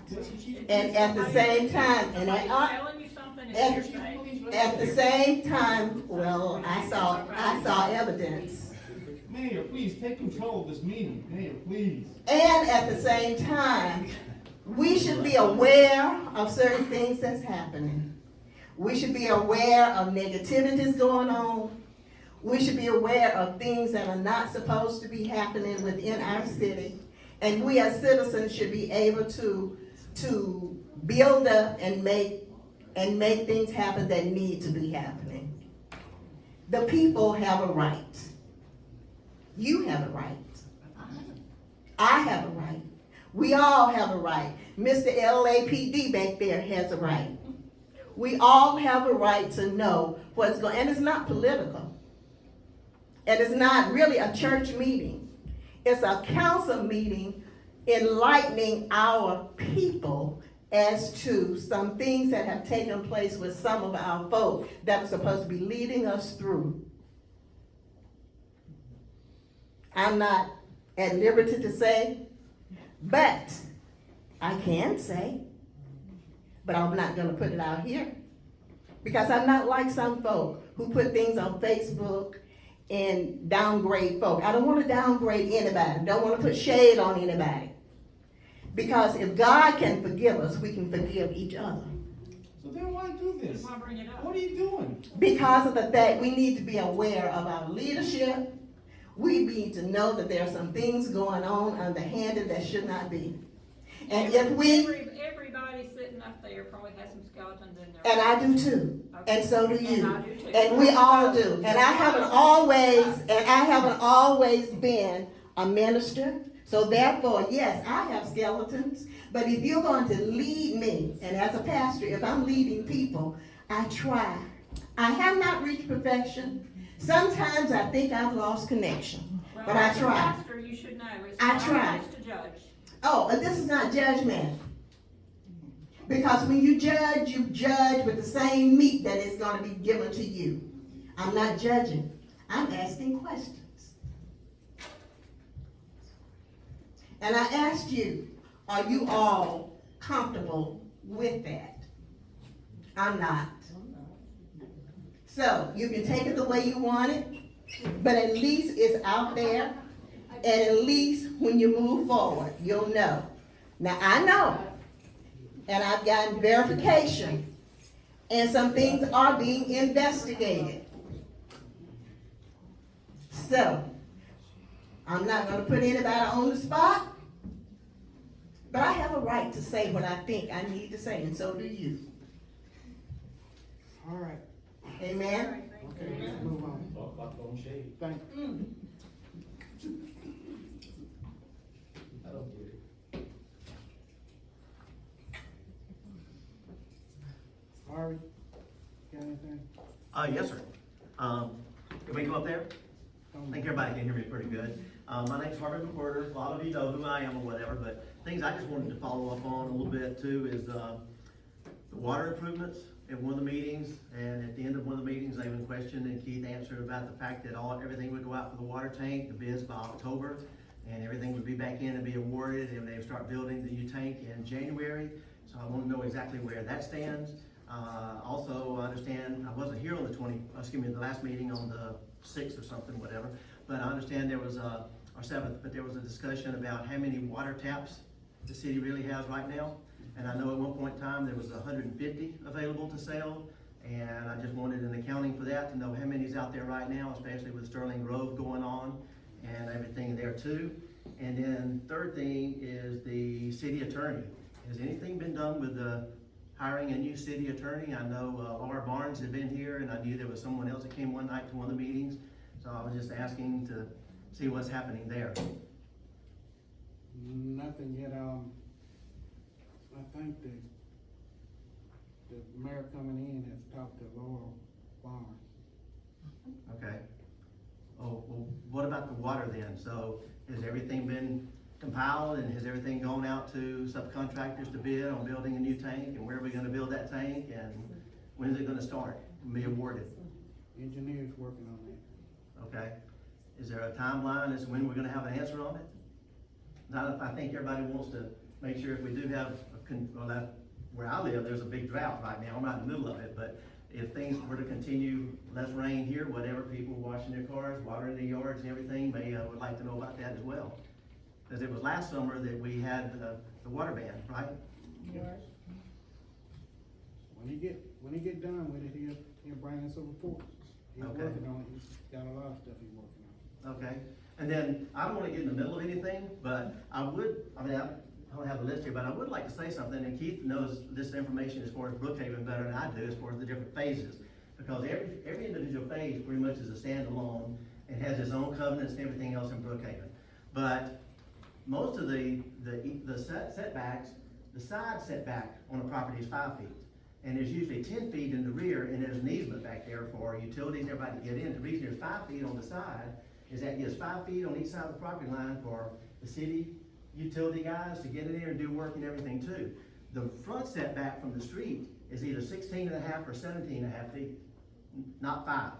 And at the same time, and Somebody's telling you something and you're saying. at the same time, well, I saw evidence. Mayor, please take control of this meeting. Mayor, please. And at the same time, we should be aware of certain things that's happening. We should be aware of negativities going on. We should be aware of things that are not supposed to be happening within our city. And we as citizens should be able to build up and make things happen that need to be happening. The people have a right. You have a right. I have a right. We all have a right. Mr. LAPD back there has a right. We all have a right to know what's going on. And it's not political. And it's not really a church meeting. It's a council meeting enlightening our people as to some things that have taken place with some of our folk that were supposed to be leading us through. I'm not at liberty to say, but I can say, but I'm not going to put it out here. Because I'm not like some folk who put things on Facebook and downgrade folk. I don't want to downgrade anybody. Don't want to put shade on anybody. Because if God can forgive us, we can forgive each other. So then why do this? Why bring it up? What are you doing? Because of the fact we need to be aware of our leadership. We need to know that there are some things going on underhanded that should not be. And if we, Everybody sitting up there probably has some skeletons in their. and I do too, Okay. and so do you. And I do too. And we all do. And I haven't always been a minister. So therefore, yes, I have skeletons. But if you're going to lead me, and as a pastor, if I'm leading people, I try. I have not reached perfection. Sometimes I think I've lost connection, but I As a try. pastor, you should know, it's I not try. nice to judge. Oh, and this is not judgment. Because when you judge with the same meat that is going to be given to you. I'm not judging. I'm asking questions. And I asked you, are you all comfortable with that? I'm not. So you can take it the way you want it, but at least it's out there, and at least when you move forward, you'll know. Now I know, and I've gotten verification, and some things are being investigated. So, I'm not gonna put anybody on the spot, but I have a right to say what I think I need to say, and so do you. All right, Amen? okay, let's move on. Thank you. I don't get it. Ari, got anything? Yes, sir. Can we go up there? I think everybody can hear me pretty good. My name's Margaret. A lot of you know who I am or whatever, but things I just wanted to follow up on a little bit too is the water improvements at one of the meetings, and at the end of one of the meetings, they even questioned and Keith answered about the fact that everything would go out for the water tank, the bids by October, and everything would be back in and be awarded, and they would start building the new tank in January. So I want to know exactly where that stands. Also, I understand, I wasn't here on the the last meeting on the 6th or something, whatever, but I understand there was or 7th, but there was a discussion about how many water taps the city really has right now. And I know at one point in time, there was 150 available to sell, and I just wanted an accounting for that to know how many's out there right now, especially with Sterling Grove going on and everything there too. And then third thing is the city attorney. Has anything been done with the hiring a new city attorney? I know Laura Barnes had been here, and I knew there was someone else that came one night to one of the meetings. So I was just asking to see what's happening there. Nothing yet, I think the mayor coming in has talked to Laura Barnes. Okay. Oh, well, what about the water then? So has everything been compiled, and has everything gone out to subcontractors to bid on building a new tank, and where are we gonna build that tank, and when is it gonna start and be awarded? Engineers working on that. Okay. Is there a timeline as to when we're gonna have an answer on it? Now, I think everybody wants to make sure if we do have, where I live, there's a big drought right now. I'm right in the middle of it, but if things were to continue, less rain here, whatever, people washing their cars, watering their yards and everything, would like to know about that as well. Because it was last summer that we had the water ban, right? Yes. When he get done with it, he'll bring us a report. He's Okay. working on it. He's got a lot of stuff he's working on. Okay. And then, I don't wanna get in the middle of anything, but I don't have a list here, but I would like to say something, and Keith knows this information as far as Brookhaven better than I do, as far as the different phases. Because every individual phase pretty much is a standalone and has its own covenants and everything else in Brookhaven. But most of the setbacks, the side setback on a property is 5 feet. And there's usually 10 feet in the rear, and there's an easement back there for utilities and everybody to get in. The reason there's 5 feet on the side is that gives 5 feet on each side of the property line for the city utility guys to get in there and do work and everything too. The front setback from the street is either 16.5 or 17.5 feet, not 5.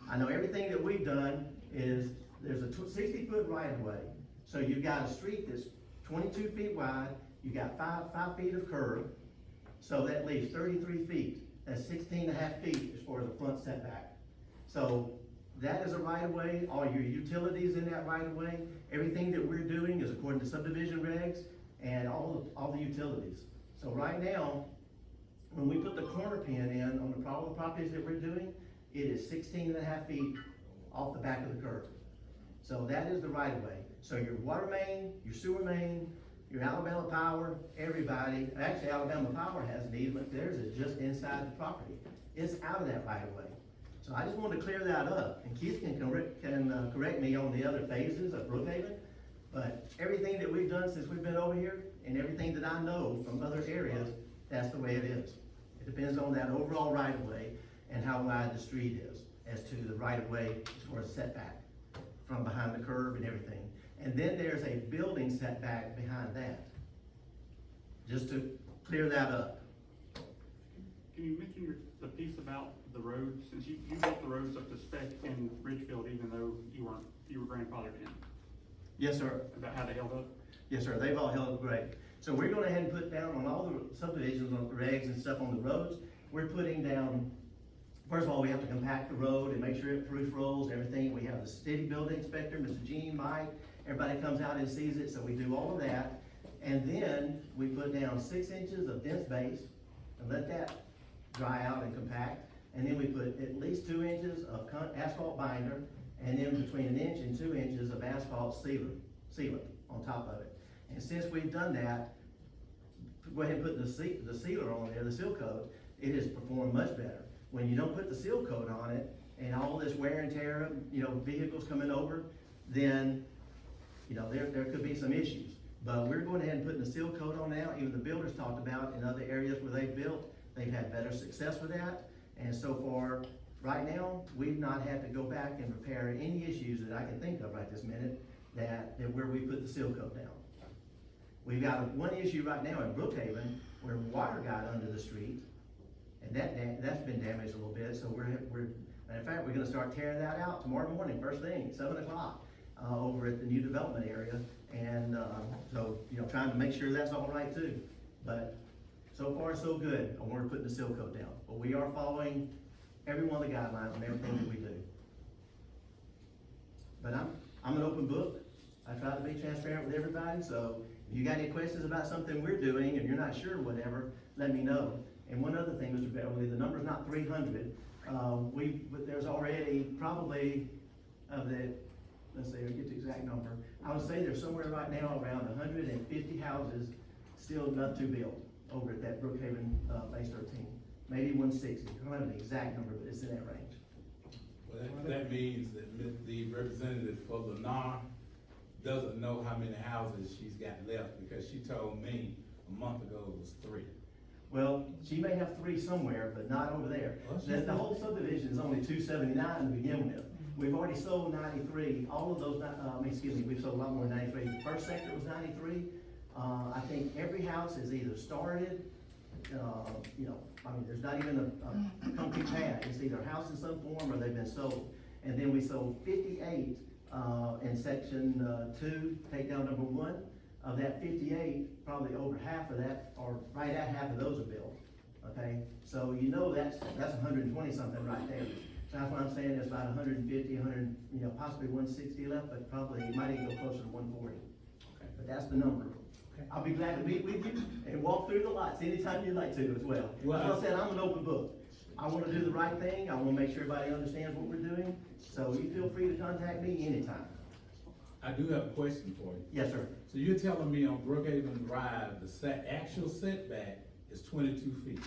I know everything that we've done is, there's a 60-foot right of way. So you've got a street that's 22 feet wide, you got 5 feet of curb, so that leaves 33 feet. That's 16.5 feet as far as the front setback. So that is a right of way, all your utilities in that right of way, everything that we're doing is according to subdivision regs and all the utilities. So right now, when we put the corner pin in on all the properties that we're doing, it is 16.5 feet off the back of the curb. So that is the right of way. So your water main, your sewer main, Your Alabama Power, everybody, actually Alabama Power has an easement, theirs is just inside the property. It's out of that right of way. So I just wanted to clear that up, and Keith can correct me on the other phases of Brookhaven, but everything that we've done since we've been over here, and everything that I know from other areas, that's the way it is. It depends on that overall right of way and how wide the street is, as to the right of way as far as setback from behind the curb and everything. And then there's a building setback behind that. Just to clear that up. Can you mention the piece about the roads, since you built the roads up to spec in Ridgefield, even though you were grandfathered in? Yes, sir. About how they held up? Yes, sir, they've all held up great. So we're going ahead and put down on all the subdivisions, on the regs and stuff on the roads, we're putting down, first of all, we have to compact the road and make sure it proof rolls, everything. We have the city building inspector, Mr. Gene, Mike, everybody comes out and sees it, so we do all of that. And then we put down 6 inches of dense base and let that dry out and compact. And then we put at least 2 inches of asphalt binder, and then between 1 inch and 2 inches of asphalt sealant on top of it. And since we've done that, go ahead and put the sealer on there, the seal coat, it has performed much better. When you don't put the seal coat on it, and all this wear and tear, vehicles coming over, then, there could be some issues. But we're going ahead and putting the seal coat on now. Even the builders talked about in other areas where they've built, they've had better success with that. And so far, right now, we've not had to go back and repair any issues that I can think of right this minute that where we put the seal coat down. We've got one issue right now in Brookhaven where water got under the street, and that's been damaged a little bit. So matter of fact, we're going to start tearing that out tomorrow morning, first thing, 7 o'clock, over at the new development area. And so trying to make sure that's all right too. But so far so good on where we're putting the seal coat down. But we are following every one of the guidelines on everything that we do. But I'm an open book. I try to be transparent with everybody, so if you got any questions about something we're doing and you're not sure, whatever, let me know. And one other thing, Mr. Beverly, the number's not 300. But there's already probably let's see, I'll get the exact number. I would say there's somewhere right now around 150 houses still not to build over at that Brookhaven Base 13. Maybe 160. I don't have an exact number, but it's in that range. Well, that means that the representative for Lennar doesn't know how many houses she's got left, because she told me a month ago it was 3. Well, she may have 3 somewhere, but not over there. Well, the whole subdivision is only 279 to begin with. We've already sold 93. All of those, we've sold a lot more than 93. The first sector was 93. I think every house is either started, there's not even a concrete pad. It's either a house in some form or they've been sold. And then we sold 58 in section 2, takedown number 1. Of that 58, probably over half of that, or right at half of those are built. Okay, so that's 120 something right there. So that's what I'm saying. There's about 150, 100, possibly 160 left, but probably it might even go closer to 140. Okay, but that's the number. Okay. I'll be glad to meet with you and walk through the lots anytime you'd like to as well. As I said, I'm an open book. I want to do the right thing. I want to make sure everybody understands what we're doing. So you feel free to contact me anytime. I do have a question for you. Yes, sir. So you're telling me on Brookhaven Drive, the actual setback is 22 feet?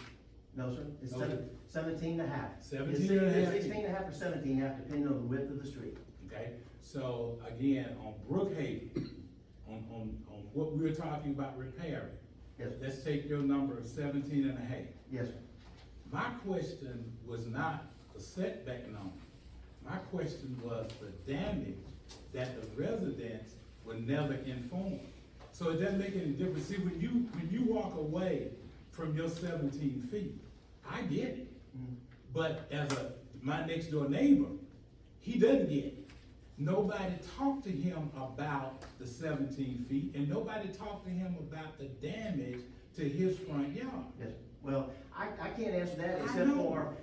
No, sir. It's Okay. 17 and a half. 17 It's and a half. 16 and a half or 17 and a half, depending on the width of the street. Okay, so again, on Brookhaven, on what we're talking about repairing. Yes. Let's take your number of 17 and a half. Yes, sir. My question was not the setback number. My question was the damage that the residents were never informed. So it doesn't make any difference. See, when you walk away from your 17 feet, I get it. Mm-hmm. But as my next door neighbor, he doesn't get it. Nobody talked to him about the 17 feet, and nobody talked to him about the damage to his front yard. Yes. Well, I can't answer that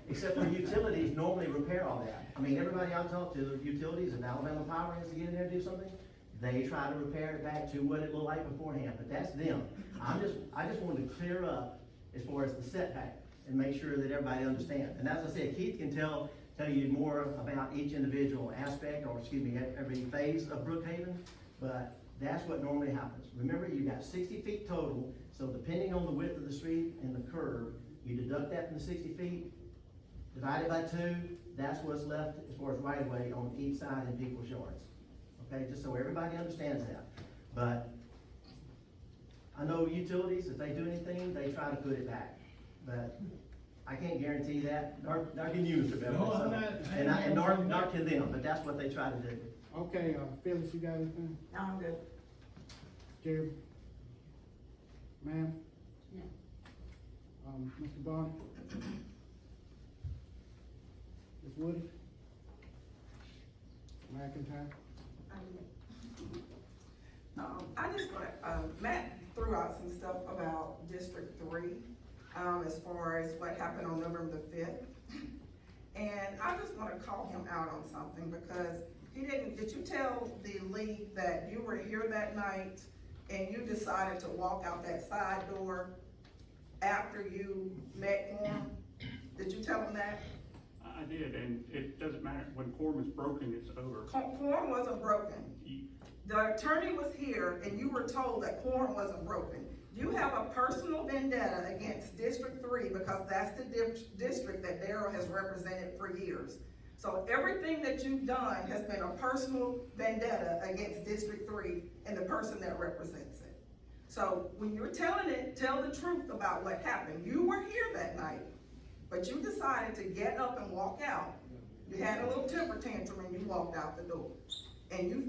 except for utilities normally repair all that. I mean, everybody I talk to, the utilities, if Alabama Power has to get in there and do something, they try to repair it back to what it looked like beforehand, but that's them. I just wanted to clear up as far as the setback and make sure that everybody understands. And as I said, Keith can tell you more about each individual aspect, or excuse me, every phase of Brookhaven, but That's what normally happens. Remember, you got 60 feet total, so depending on the width of the street and the curb, you deduct that from the 60 feet, divide it by 2, that's what's left as far as right of way on each side in people's yards. Okay, just so everybody understands that. But I know utilities, if they do anything, they try to put it back. But I can't guarantee that, nor can you, Mr. Beverly. No, I'm not. Nor can them, but that's what they try to do. Okay, Phyllis, you got anything? No, I'm good. Jerry? Ma'am? No. Mr. Barney? Ms. Woody? McIntyre? I just wanna, Matt threw out some stuff about District 3, as far as what happened on November the 5th. And I just wanna call him out on something, because did you tell the league that you were here that night and you decided to walk out that side door after you met Quorum? Did you tell him that? I did, and it doesn't matter, when quorum is broken, it's over. Quorum wasn't broken. The attorney was here and you were told that quorum wasn't broken. You have a personal vendetta against District 3 because that's the district that Darryl has represented for years. So everything that you've done has been a personal vendetta against District 3 and the person that represents it. So when you're telling it, tell the truth about what happened. You were here that night, but you decided to get up and walk out. You had a little temper tantrum and you walked out the door. And you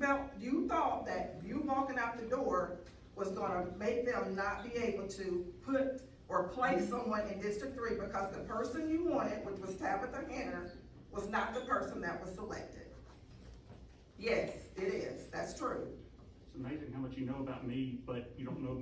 thought that you walking out the door was gonna make them not be able to put or place someone in District 3 because the person you wanted, which was Tabitha Henner, was not the person that was selected. Yes, it is, that's true. It's amazing how much you know about me, but you don't know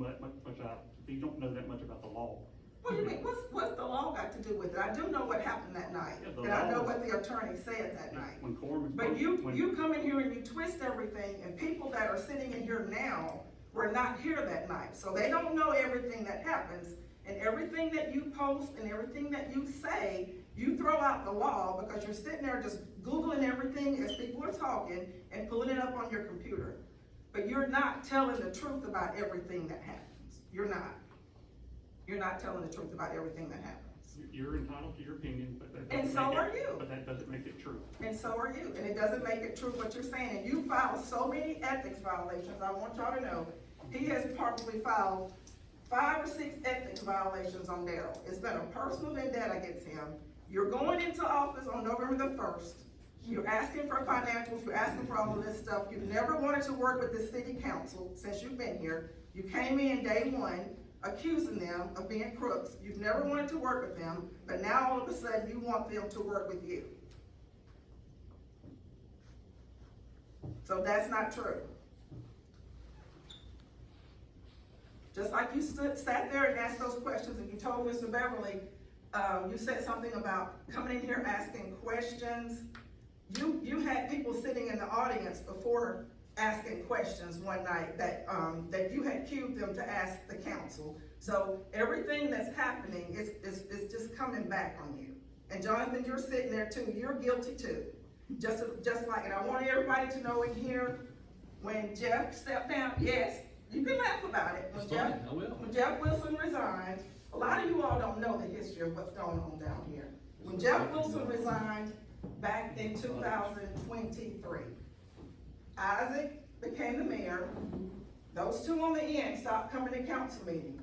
you don't know that much about the law. What do you mean, what's the law got to do with it? I do know what happened that night, and I know what the attorney said that night. When quorum is But broken, you come in here and you twist everything, and people that are sitting in here now were not here that night, so they don't know everything that happens, and everything that you post and everything that you say, you throw out the law because you're sitting there just Googling everything as people are talking and pulling it up on your computer. But you're not telling the truth about everything that happens. You're not. You're not telling the truth about everything that happens. you're entitled to your opinion, but that And doesn't so make are it, you. but that doesn't make it true. And so are you, and it doesn't make it true what you're saying, and you filed so many ethics violations, I want y'all to know, he has probably filed 5 or 6 ethics violations on Darryl. It's been a personal vendetta against him. You're going into office on November the 1st, you're asking for financials, you're asking for all of this stuff, you've never wanted to work with the city council since you've been here. You came in day one, accusing them of being crooks. You've never wanted to work with them, but now all of a sudden you want them to work with you. So that's not true. Just like you sat there and asked those questions and you told Mr. Beverly, you said something about coming in here asking questions. You had people sitting in the audience before asking questions one night that you had cued them to ask the council. So everything that's happening is just coming back on you. And Jonathan, you're sitting there too, you're guilty too. Just like, and I want everybody to know in here, when Jeff stepped down, yes, you can laugh about it. When Jeff Wilson resigned, a lot of you all don't know the history of what's going on down here. When Jeff Wilson resigned back in 2023, Isaac became the mayor. Those two on the end stopped coming to council meeting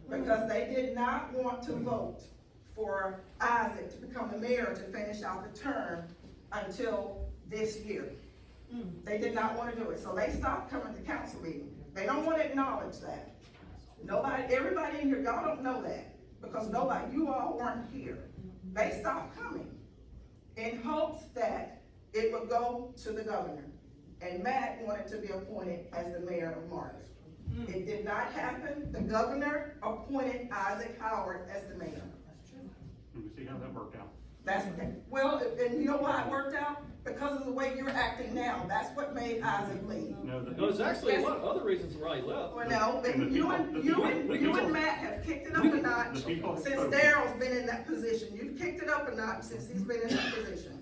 because they did not want to vote for Isaac to become the mayor to finish out the term until this year. They did not want to do it, so they stopped coming to council meeting. They don't want to acknowledge that. Everybody in here, y'all don't know that because you all weren't here. They stopped coming in hopes that it would go to the governor. And Matt wanted to be appointed as the mayor of Margaret. It did not happen. The governor appointed Isaac Howard as the mayor. And we see how that worked out. Well, and you know why it worked out? Because of the way you're acting now. That's what made Isaac leave. No, there's actually a lot of other reasons why he left. Well, no, but you and Matt have kicked it up a notch since Darryl's been in that position. You've kicked it up a notch since he's been in that position.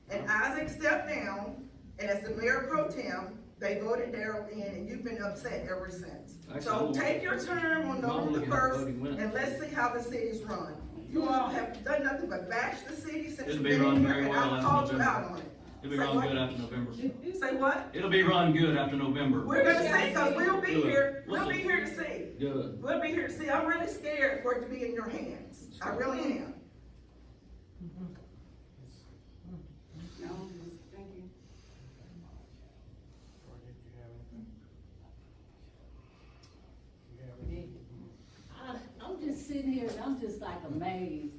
And Isaac stepped down, and as the mayor pro tem, They voted Daryl in, and you've been upset ever since. Actually, So I'm take your term on I'm November looking at first, voting minutes. and let's see how the city's run. You all have done nothing but bash the city since It'll you've be been in run here, very and well I've after called you November. out on it. It'll be Say run what? good after November. Say what? It'll be run good after November. We're gonna see, cause we'll be Good. here, What's we'll be the- here to see. Good. We'll be here to see. I'm really scared for it to be in your hands. I really am. No, thank you. I'm just sitting here and I'm just like amazed.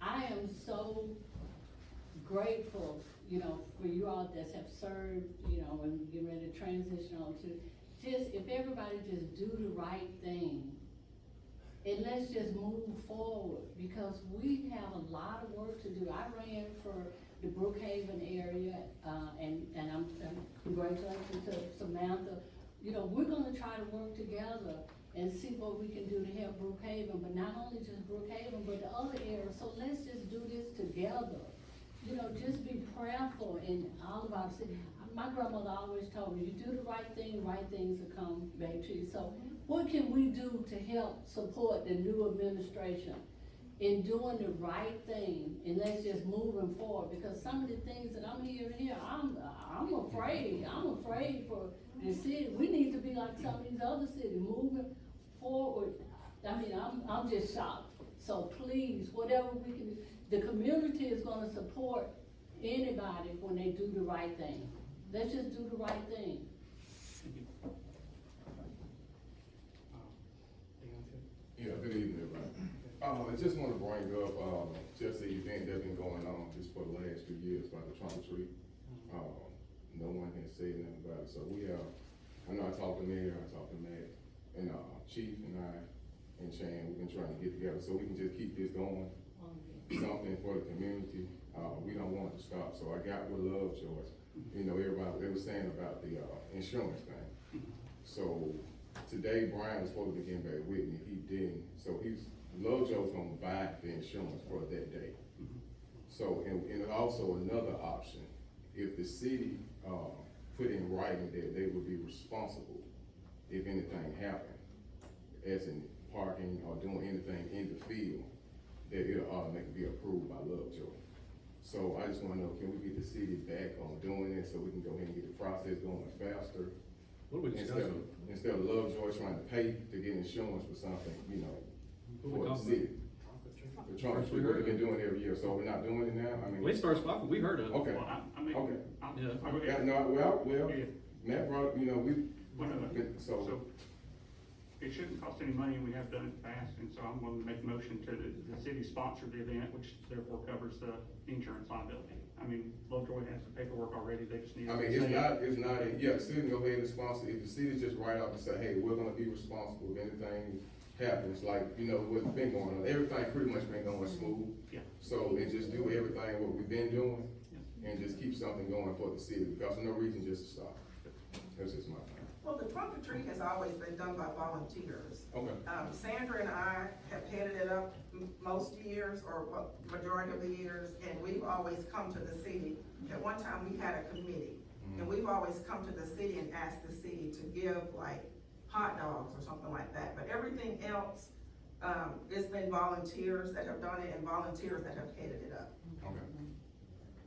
I am so grateful, you know, for you all that have served, you know, and get ready to transition on to, just, if everybody just do the right thing, and let's just move forward, because we have a lot of work to do. I ran for the Brookhaven area, and I'm congratulations to Samantha. You know, we're gonna try to work together and see what we can do to help Brookhaven, but not only just Brookhaven, but the other areas. So let's just do this together. You know, just be prayerful in all of our city. My grandmother always told me, you do the right thing, right things will come back to you. So what can we do to help support the new administration in doing the right thing? And let's just moving forward, because some of the things that I'm hearing here, I'm afraid. I'm afraid for the city. We need to be like some of these other cities, moving forward. I mean, I'm just shocked. So please, whatever we can do, the community is gonna support anybody when they do the right thing. Let's just do the right thing. Yeah, good evening, everybody. I just wanna bring up, just the event that's been going on just for the last few years by the trunk or treat. No one has said nothing about it, so we are, I know I talked to Mayor, I talked to Matt, and, Chief and I, and Chan, we've been trying to get together, so we can just keep this going. Something for the community, we don't want it to stop, so I got with Lovejoy. You know, everybody, they were saying about the, insurance thing. So, today Brian was supposed to be getting back with me, he didn't, so Lovejoy's gonna buy the insurance for that day. So, and also another option, if the city, put in writing that they would be responsible if anything happened, as in parking or doing anything in the field, that it'll automatically be approved by Lovejoy. So I just wanna know, can we get the city back on doing this so we can go ahead and get the process going faster? What are we discussing? Instead of Lovejoy trying to pay to get insurance for something, you know, What we for the talking city. The trunk or treat, we've been doing it every year, so we're not doing it now, I mean. We started spoken, we heard of it. Okay, Well, I mean, okay. Yeah. Yeah, no, well, Yeah. Matt brought, you know, So, it shouldn't cost any money, and we have done it fast, and so I'm going to make a motion to the city sponsor the event, which therefore covers the insurance liability. I mean, Lovejoy has the paperwork already, they just need to. I mean, it's not, yeah, the city can go ahead and sponsor, if the city just write out and say, hey, we're gonna be responsible if anything happens, like, you know, what's been going on, everything pretty much been going smooth. Yeah. So, and just do everything what we've been doing, and just keep something going for the city, because there's no reason just to stop. That's just my thing. Well, the trunk or treat has always been done by volunteers. Okay. Sandra and I have headed it up most years, or majority of the years, and we've always come to the city. At one time, we had a committee, and we've always come to the city and asked the city to give like hot dogs or something like that. But everything else, it's been volunteers that have done it and volunteers that have headed it up. Okay.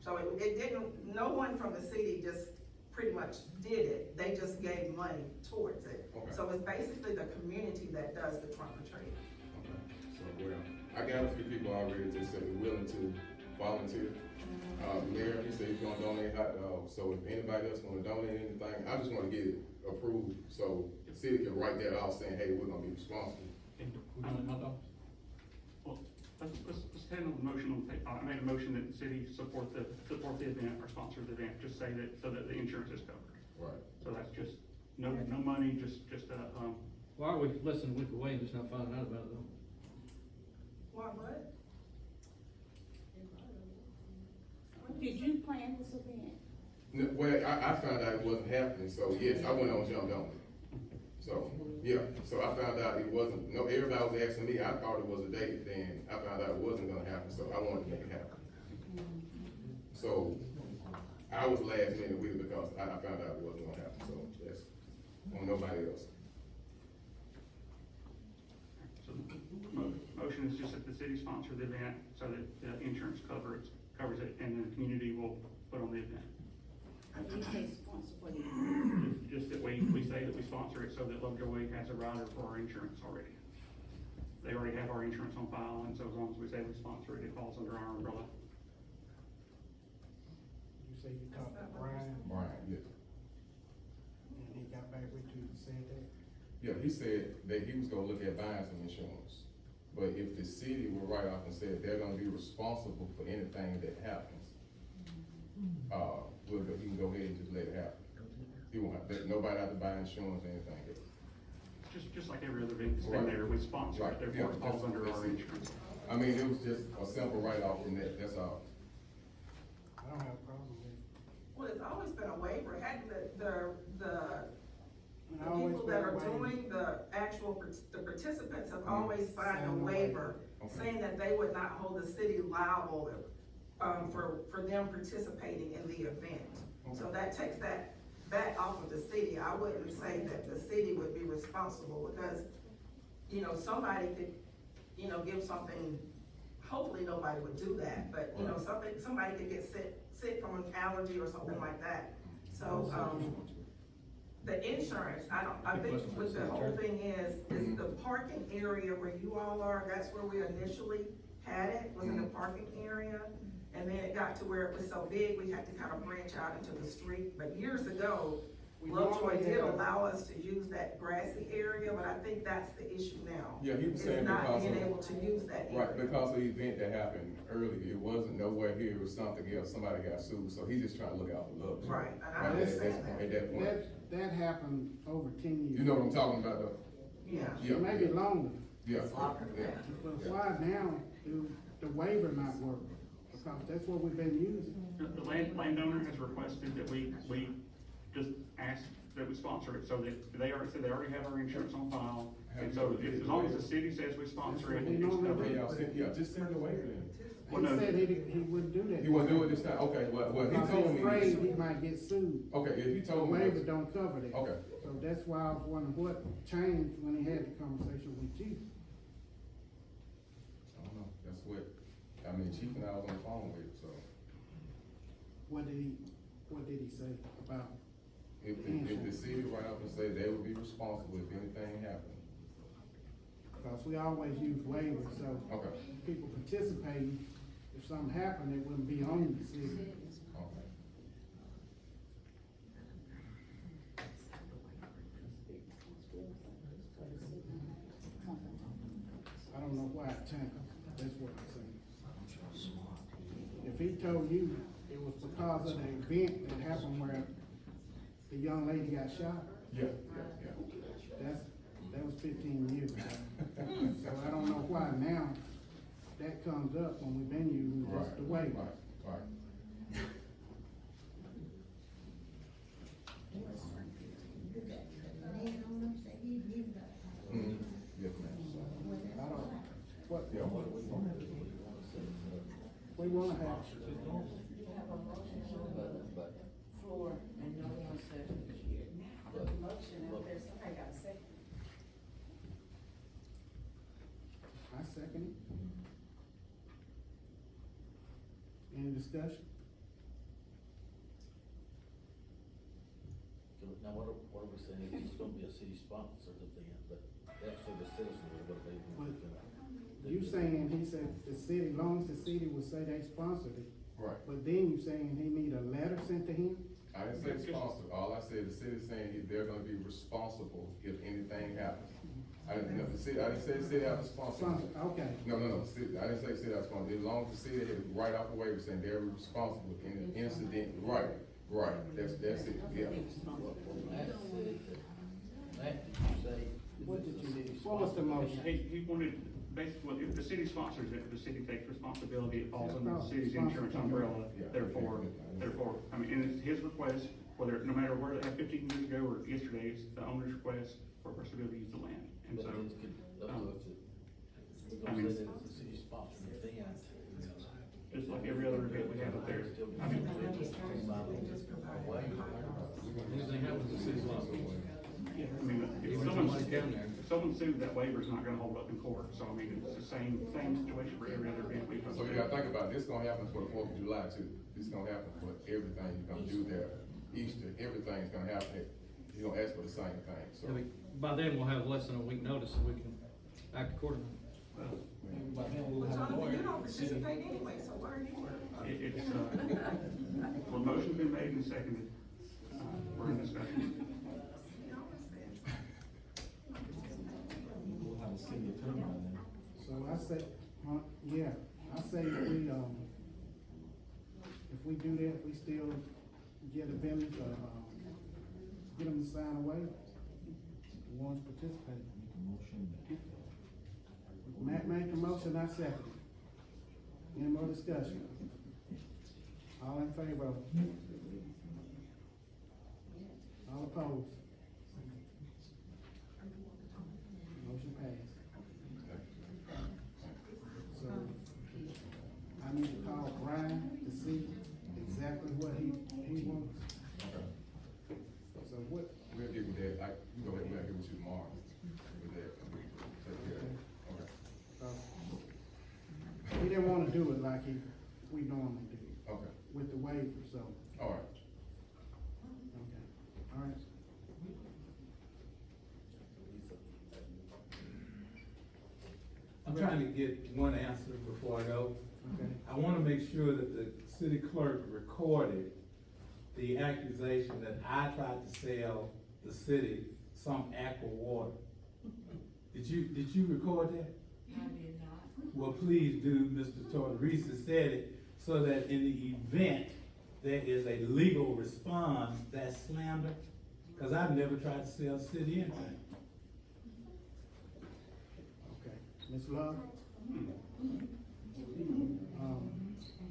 So it didn't, no one from the city just pretty much did it, they just gave money towards it. Okay. So it's basically the community that does the trunk or treat. Okay, so, well, I got a few people already that said they're willing to volunteer. Mayor, he said he's gonna donate hot dogs, so if anybody else wanna donate anything, I just wanna get it approved, so the city can write that out saying, hey, we're gonna be responsible. Well, let's handle the motion on the table. I made a motion that the city support the event or sponsor the event, just say that, so that the insurance is covered. Right. So that's just, no money, just, Why are we less than a week away and just not finding out about it though? What? Did you plan this event? No, well, I found out it wasn't happening, so yes, I went on jumped on it. So, yeah, so I found out it wasn't, no, everybody was asking me, I thought it was a date, then I found out it wasn't gonna happen, so I wanted to make it happen. So, I was last minute with it because I found out it wasn't gonna happen. so that's on nobody else. So, motion is just that the city sponsor the event, so that the insurance covers it, and the community will put on the event. You say sponsor what? Just that we say that we sponsor it so that Lovejoy has a rider for our insurance already. They already have our insurance on file, and so as long as we say we sponsor it, it falls under our umbrella. You say you talked to Brian, Brian, yes. and he got back with you and said that? Yeah, he said that he was gonna look at buying some insurance. But if the city will write off and say they're gonna be responsible for anything that happens, he can go ahead and just let it happen. He won't have, nobody have to buy insurance or anything. Just like every other event that's been there, we sponsor it, therefore it falls under our insurance. I mean, it was just a simple write-off from that, that's all. I don't have a problem with it. Well, it's always been a waiver, hadn't the always people that been a are waiver. doing the participants have always signed a waiver saying that they would not hold the city liable, for them participating in the event. So that takes that off of the city. I wouldn't say that the city would be responsible because, you know, somebody could, you know, give something, hopefully nobody would do that, but, you know, somebody could get sick from an allergy or something like that. So, the insurance, I think what the whole thing is the parking area where you all are, that's where we initially had it, was in the parking area. And then it got to where it was so big, we had to kind of branch out into the street. But years ago, Lovejoy did allow us to use that grassy area, but I think that's the issue now. Yeah, he was saying It's not because being of- able to use that area. Right, because of the event that happened earlier, it wasn't nowhere here, it was something else, somebody got sued, so he's just trying to look out for Lovejoy. Right, and I Right, understand that. At that point, That happened over 10 years. you know what I'm talking about though? Yeah. Yeah, Maybe yeah. longer. Yeah, But why now do the waiver not work? Because that's what we've been using. The landowner has requested that we just ask that we sponsor it, so that they already have our insurance on file. And so as long as the city says we sponsor it, it's covered. Yeah, just send the waiver then. He said he wouldn't do that. He wouldn't do it this time, okay, well, he Because told he's me. afraid he might get sued. Okay, if he The told me. waiver don't cover that. Okay. So that's why I was wondering what changed when he had the conversation with you. I don't know, that's what, I mean, Chief and I was on the phone with, so. What did he say about? If the city write up and say they would be responsible if anything happened. Because we always use waivers, so. Okay. People participating, if something happened, it wouldn't be on the city. Okay. I don't know why it changed, that's what I'm saying. If he told you it was because of the event that happened where the young lady got shot, Yeah. that was 15 years ago. So I don't know why now that comes up when we've been using just the waiver. Right. Yes, ma'am. I don't, what, Yeah, what we want. we wanna have, But, Floor and no one second. I put the motion out there, somebody got a second. I second it. Any discussion? now what are we saying, it's gonna be a city sponsored event, but actually the citizens are gonna be. You saying, he said the city, long as the city would say they sponsored it. Right. But then you saying he need a letter sent to him? I didn't say responsible, all I said, the city's saying they're gonna be responsible if anything happens. I didn't say the city has a sponsor. Okay. No, I didn't say city has a sponsor, as long as the city had right off the waiver saying they're responsible if any incident, right, that's it, yeah. What was the motion? He wanted, basically, if the city sponsors it, the city takes responsibility, it falls under the city's insurance umbrella, therefore, I mean, and it's his request, whether, no matter where, 15 years ago or yesterday, it's the owner's request for us to be able to use the land, and so. I mean, It's a city sponsored event. just like every other event we have up there, I mean, Anything happens, the city's liable. I mean, if Even someone, somebody down there. if someone sued, that waiver's not gonna hold up in court, so I mean, it's the same situation for every other event we go So to. you gotta think about it. This gonna happen for the 4th of July too. This gonna happen for everything you come do there, Easter, everything's gonna happen. You're gonna ask for the same thing, so. I mean, by then, we'll have less than a week notice, so we can act accordingly. By then we'll But have a Jonathan, lawyer. you don't participate anyway, so why are you here? It's, well, motion's been made and seconded, we're in discussion. We'll have a city attorney by then. So I say, yeah, I say if we do that, we still get a vendor, get them to sign away, the ones participating. Matt made the motion, I second it. Any more discussion? All in favor? All opposed? Motion passed. So, I need to call Brian to see exactly what he wants. Okay. So what, We'll get with that, you go ahead, we'll get with you tomorrow with that. Take care of it. Okay. he didn't wanna do it like we normally do, Okay, with the waiver, so, all right. okay, all right. I'm trying to get one answer before I go. Okay. I wanna make sure that the city clerk recorded the accusation that I tried to sell the city some aqua water. Did you record that? I did not. Well, please do, Mr. Tortorisa said it, so that in the event there is a legal response, that's slander, cause I've never tried to sell the city anything. Okay, Ms. Love?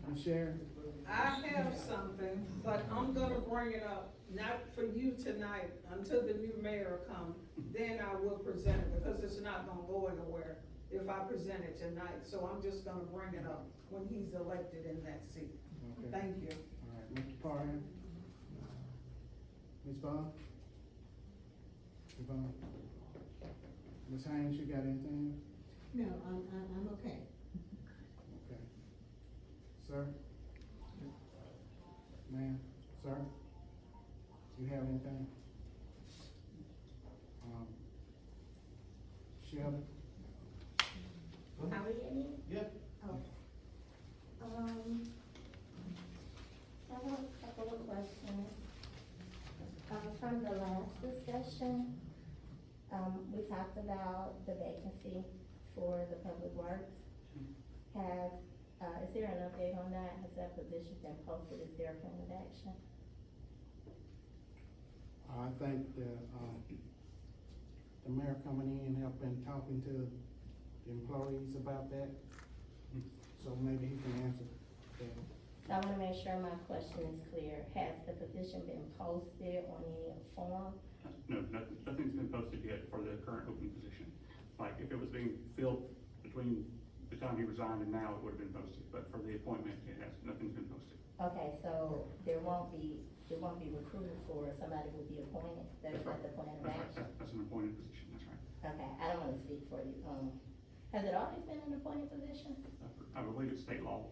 Ms. Sharon? I have something, but I'm gonna bring it up, not for you tonight, until the new mayor comes. Then I will present it, because it's not gonna go anywhere if I present it tonight. So I'm just gonna bring it up when he's elected in that seat. Okay. Thank you. All right, Mr. Parham? Ms. Bond? Ms. Bond? Ms. Haynes, you got anything? No, I'm okay. Okay. Sir? Ma'am, sir? You have anything? Shelley? How we getting? Yep. Oh. I have a couple of questions. From the last discussion, we talked about the vacancy for the public works. Is there an update on that? Has that position been posted? Is there a plan of action? I think the mayor coming in have been talking to the employees about that, so maybe he can answer that. So I wanna make sure my question is clear. Has the position been posted on any form? No, nothing's been posted yet for the current open position. Like, if it was being filled between the time he resigned and now, it would have been posted, but for the appointment, nothing's been posted. Okay, so there won't be recruited for, somebody will be appointed, that's not the plan of That's right, action? that's an appointed position, that's right. Okay, I don't wanna speak for you, has it always been an appointed position? I believe it's state law.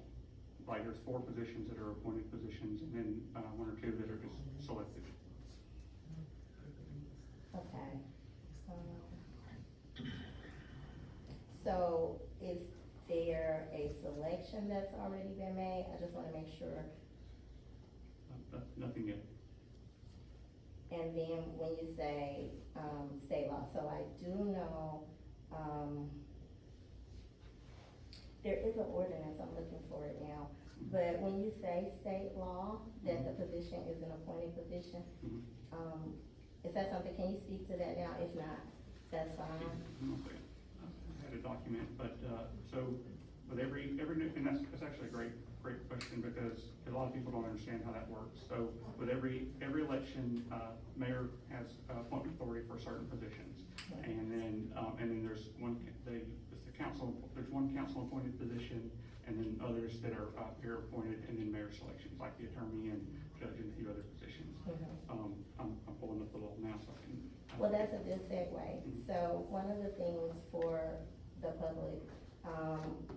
Like, there's 4 positions that are appointed positions, and then, 1 or 2 that are just selected. Okay. So is there a selection that's already been made? I just wanna make sure. Nothing yet. And then when you say, state law, so I do know, there is an ordinance, I'm looking for it now, but when you say state law, that the position is an appointed position, is that something, can you speak to that now? If not, that's fine. Okay. I had a document, but, so, with every new, and that's actually a great question, because a lot of people don't understand how that works. So, with every election, mayor has appointment authority for certain positions. And then there's the council, there's one council appointed position, and then others that are, mayor appointed, and then mayor selections, like the attorney and judge and a few other positions. I'm pulling up the law now, so I can. Well, that's a good segue. So one of the things for the public,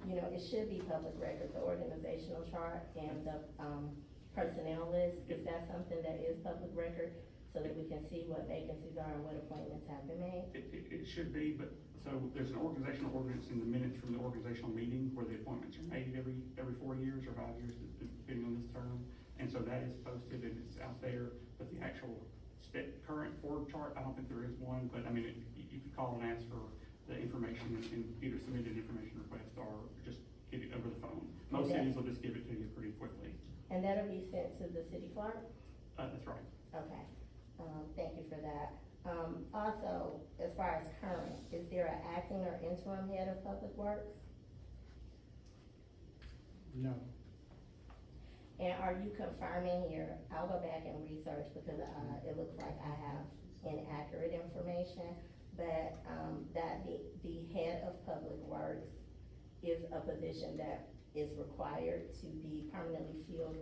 you know, it should be public record, the organizational chart and the, personnel list. Is that something that is public record, so that we can see what vacancies are and what appointments have been made? It should be, but, so there's an organizational ordinance in the minutes from the organizational meeting where the appointments are made every 4 years or 5 years, depending on this term. And so that is posted and it's out there, but the actual current org chart, I don't think there is one, but I mean, you could call and ask for the information and either submit an information request or just get it over the phone. Most Okay. cities will just give it to you pretty quickly. And that'll be sent to the city clerk? That's right. Okay, thank you for that. Also, as far as current, is there an acting or interim head of public works? No. And are you confirming here, I'll go back and research because, it looks like I have inaccurate information, but, that the head of public works is a position that is required to be permanently filled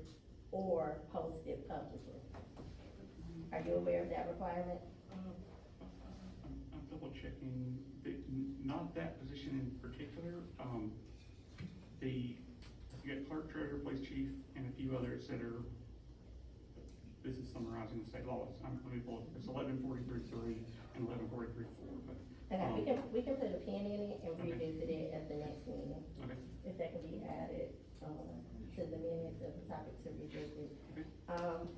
or posted publicly. Are you aware of that requirement? I'm double checking, not that position in particular. You got clerk, treasurer, police chief, and a few others that are, this is summarizing the state laws. Let me pull it, it's 1143.3 and 1143.4, but. Okay, we can put a pin in it and revisit it at the next meeting. Okay. If that can be added, to the minutes of the topic to revisit.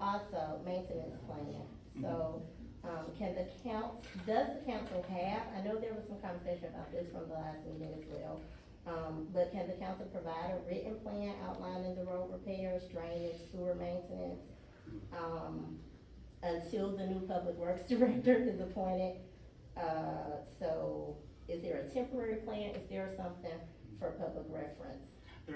Also, maintenance plan. So, does the council have, I know there was some conversation about this from the last meeting as well, but can the council provide a written plan outlining the road repairs, drainage, sewer maintenance, until the new public works director is appointed? So, is there a temporary plan? Is there something for public reference?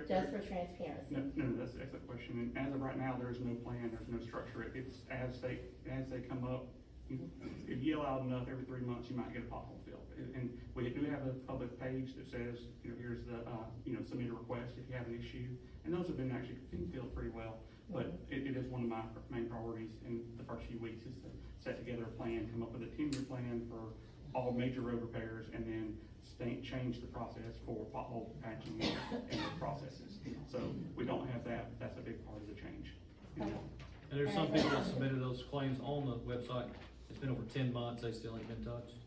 Just for transparency? No, that's an excellent question. And as of right now, there's no plan, there's no structure. It's as they come up. If you yell out enough every 3 months, you might get a pothole filled. And we do have a public page that says, here's the, submit a request if you have an issue. And those have been actually being filled pretty well. But it is one of my main priorities in the first few weeks is to set together a plan, come up with a 10-year plan for all major road repairs, and then change the process for pothole patching and those processes. So we don't have that. That's a big part of the change. Okay. And there's some people that submitted those claims on the website. It's been over 10 months, they still ain't been touched.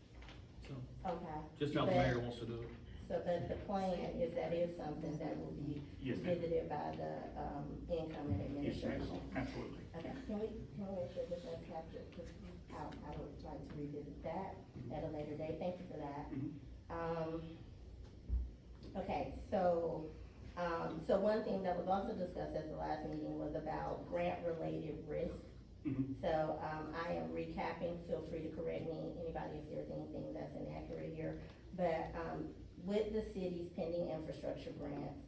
So, Okay. just how the mayor wants to do it. So, but the plan is that is something that will be visited by the, incoming administration? Yes, absolutely. Okay, can we make sure that that's captured, because I would like to revisit that at a later date, thank you for that. Okay, so one thing that was also discussed at the last meeting was about grant-related risk. So, I am recapping, feel free to correct me, anybody, if there's anything that's inaccurate here. But, with the city's pending infrastructure grants,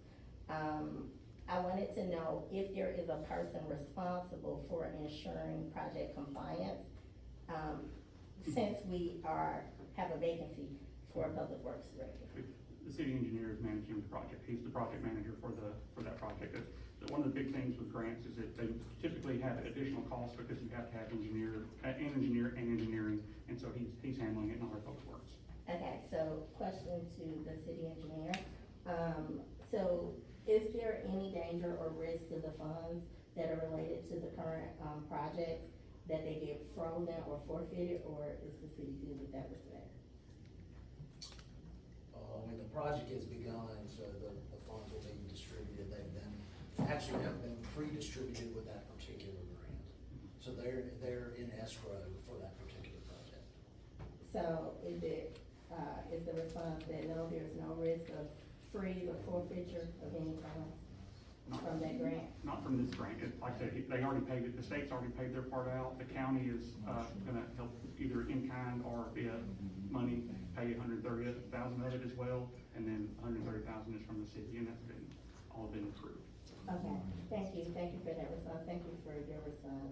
I wanted to know if there is a person responsible for ensuring project compliance, since we have a vacancy for a public works director. The city engineer is managing the project. He's the project manager for that project. One of the big things with grants is that they typically have additional costs because you have to have engineering, and so he's handling it in all our public works. Okay, so question to the city engineer. So is there any danger or risk to the funds that are related to the current, projects, that they get frozen or forfeited, or is the city good with that respect? The project has begun, so the funds will be distributed. They've been, actually have been pre-distributed with that particular grant. So they're in escrow for that particular project. So is the response that no, there's no risk of freeze or forfeiture of any funds from that grant? Not from this grant. Like I said, they already paid it. The state's already paid their part out. The county is, gonna help either in kind or via money, pay $130,000 of it as well. And then $130,000 is from the city, and that's all been approved. Okay, thank you for that response, thank you for your response.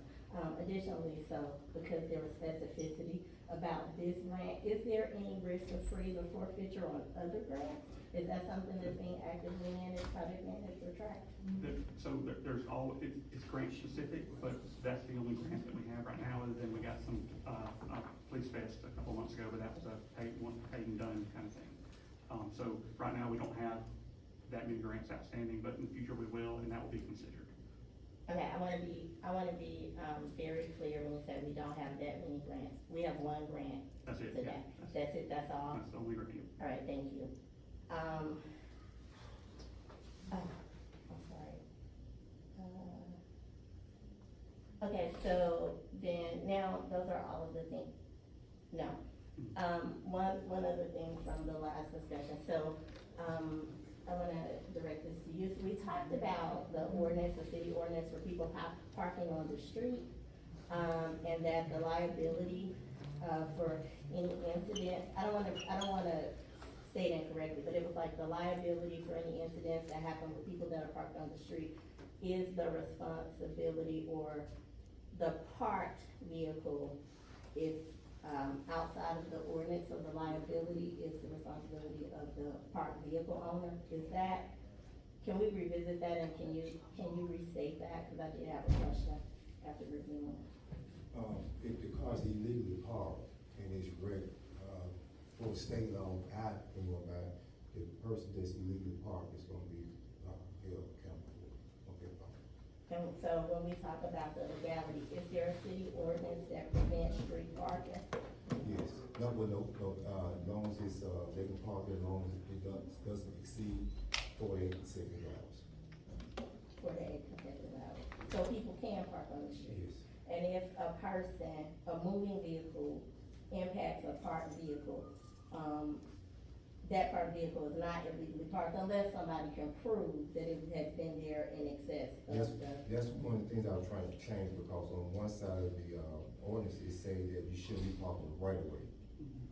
Additionally, so, because there was specificity about this grant, is there any risk of freeze or forfeiture on other grants? Is that something that's being actively managed, project managed or tracked? There's it's grant specific, but that's the only grant that we have right now, other than we got some, Police Fest a couple months ago, but that was a paid and done kind of thing. So right now, we don't have that many grants outstanding, but in the future we will, and that will be considered. Okay, I wanna be, very clear when you say we don't have that many grants. We have one grant That's it, today. yeah. That's it, that's all? That's the only review. All right, thank you. I'm sorry. Okay, so then, now, those are all of the things. No. One other thing from the last discussion, so, I wanna direct this to you. So we talked about the ordinance, the city ordinance for people parking on the street, and that the liability, for any incidents, I don't wanna state incorrectly, but it was like the liability for any incidents that happen with people that are parked on the street is the responsibility, or the parked vehicle is, outside of the ordinance, so the liability is the responsibility of the parked vehicle owner. Is that, can we revisit that, and can you restate that? Cause I did have a question after reviewing. If the car's illegally parked and it's wrecked, for state law, I know about, the person that's illegally parked is gonna be, held accountable. Okay, fine. And so when we talk about the legality, is there a city ordinance that prevents street parking? Yes, no, as long as it's, they can park it, as long as it doesn't exceed 48 consecutive hours. 48 consecutive hours. So people can park on the street? Yes. And if a person, a moving vehicle impacts a parked vehicle, that parked vehicle is not illegally parked unless somebody can prove that it has been there in excess of That's one of the things I was trying to change, because on one side of the, ordinance, it say that you shouldn't be parked on the right of way.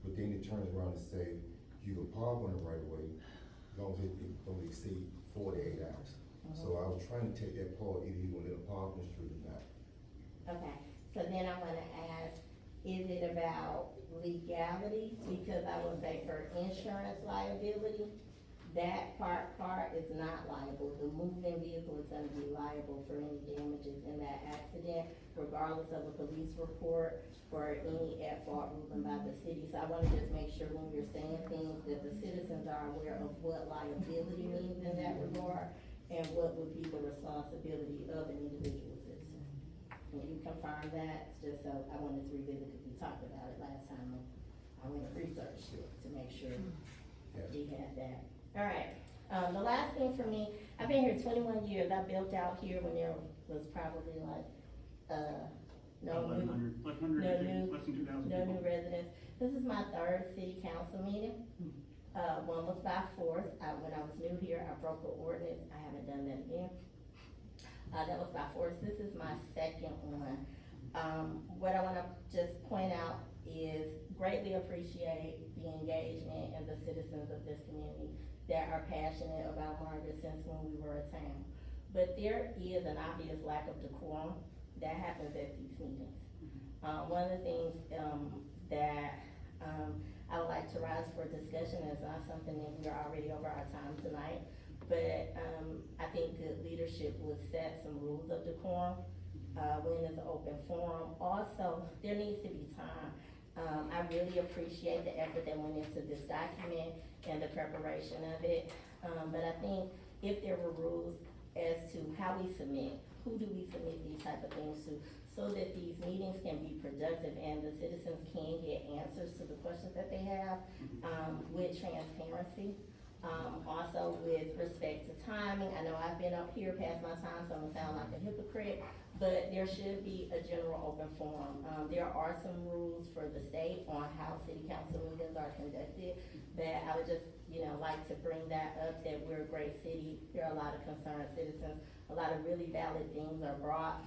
But then it turns around and say, you can park on the right of way, as long as it don't exceed 48 hours. So I was trying to take that part, either you want to park on the street or not. Okay, so then I wanna ask, is it about legality? Because I would say for insurance liability, that parked car is not liable. The moving vehicle is gonna be liable for any damages in that accident, regardless of a police report or any at-fault ruling by the city. So I wanna just make sure when we're saying things that the citizens are aware of what liability means in that regard, and what would be the responsibility of an individual citizen. Can you confirm that? Just so I wanted to revisit, because we talked about it last time. I went and researched it to make sure we had that. All right, the last thing for me, I've been here 21 years. I built out here when there was probably like, no new residents. This is my third city council meeting. One was by force. When I was new here, I broke the ordinance. I haven't done that again. That was by force. This is my second one. What I wanna just point out is greatly appreciate the engagement and the citizens of this community that are passionate about Margaret since when we were a town. But there is an obvious lack of decorum that happens at these meetings. One of the things that I would like to rise for discussion, is not something that we are already over our time tonight, but I think good leadership would set some rules of decorum when it's an open forum. Also, there needs to be time. I really appreciate the effort that went into this document and the preparation of it. But I think if there were rules as to how we submit, who do we submit these type of things to, so that these meetings can be productive and the citizens can get answers to the questions that they have, with transparency. Also with respect to timing, I know I've been up here past my time, so I'm gonna sound like a hypocrite, but there should be a general open forum. There are some rules for the state on how city council meetings are conducted, that I would just, like to bring that up, that we're a great city. There are a lot of concerned citizens, a lot of really valid things are brought,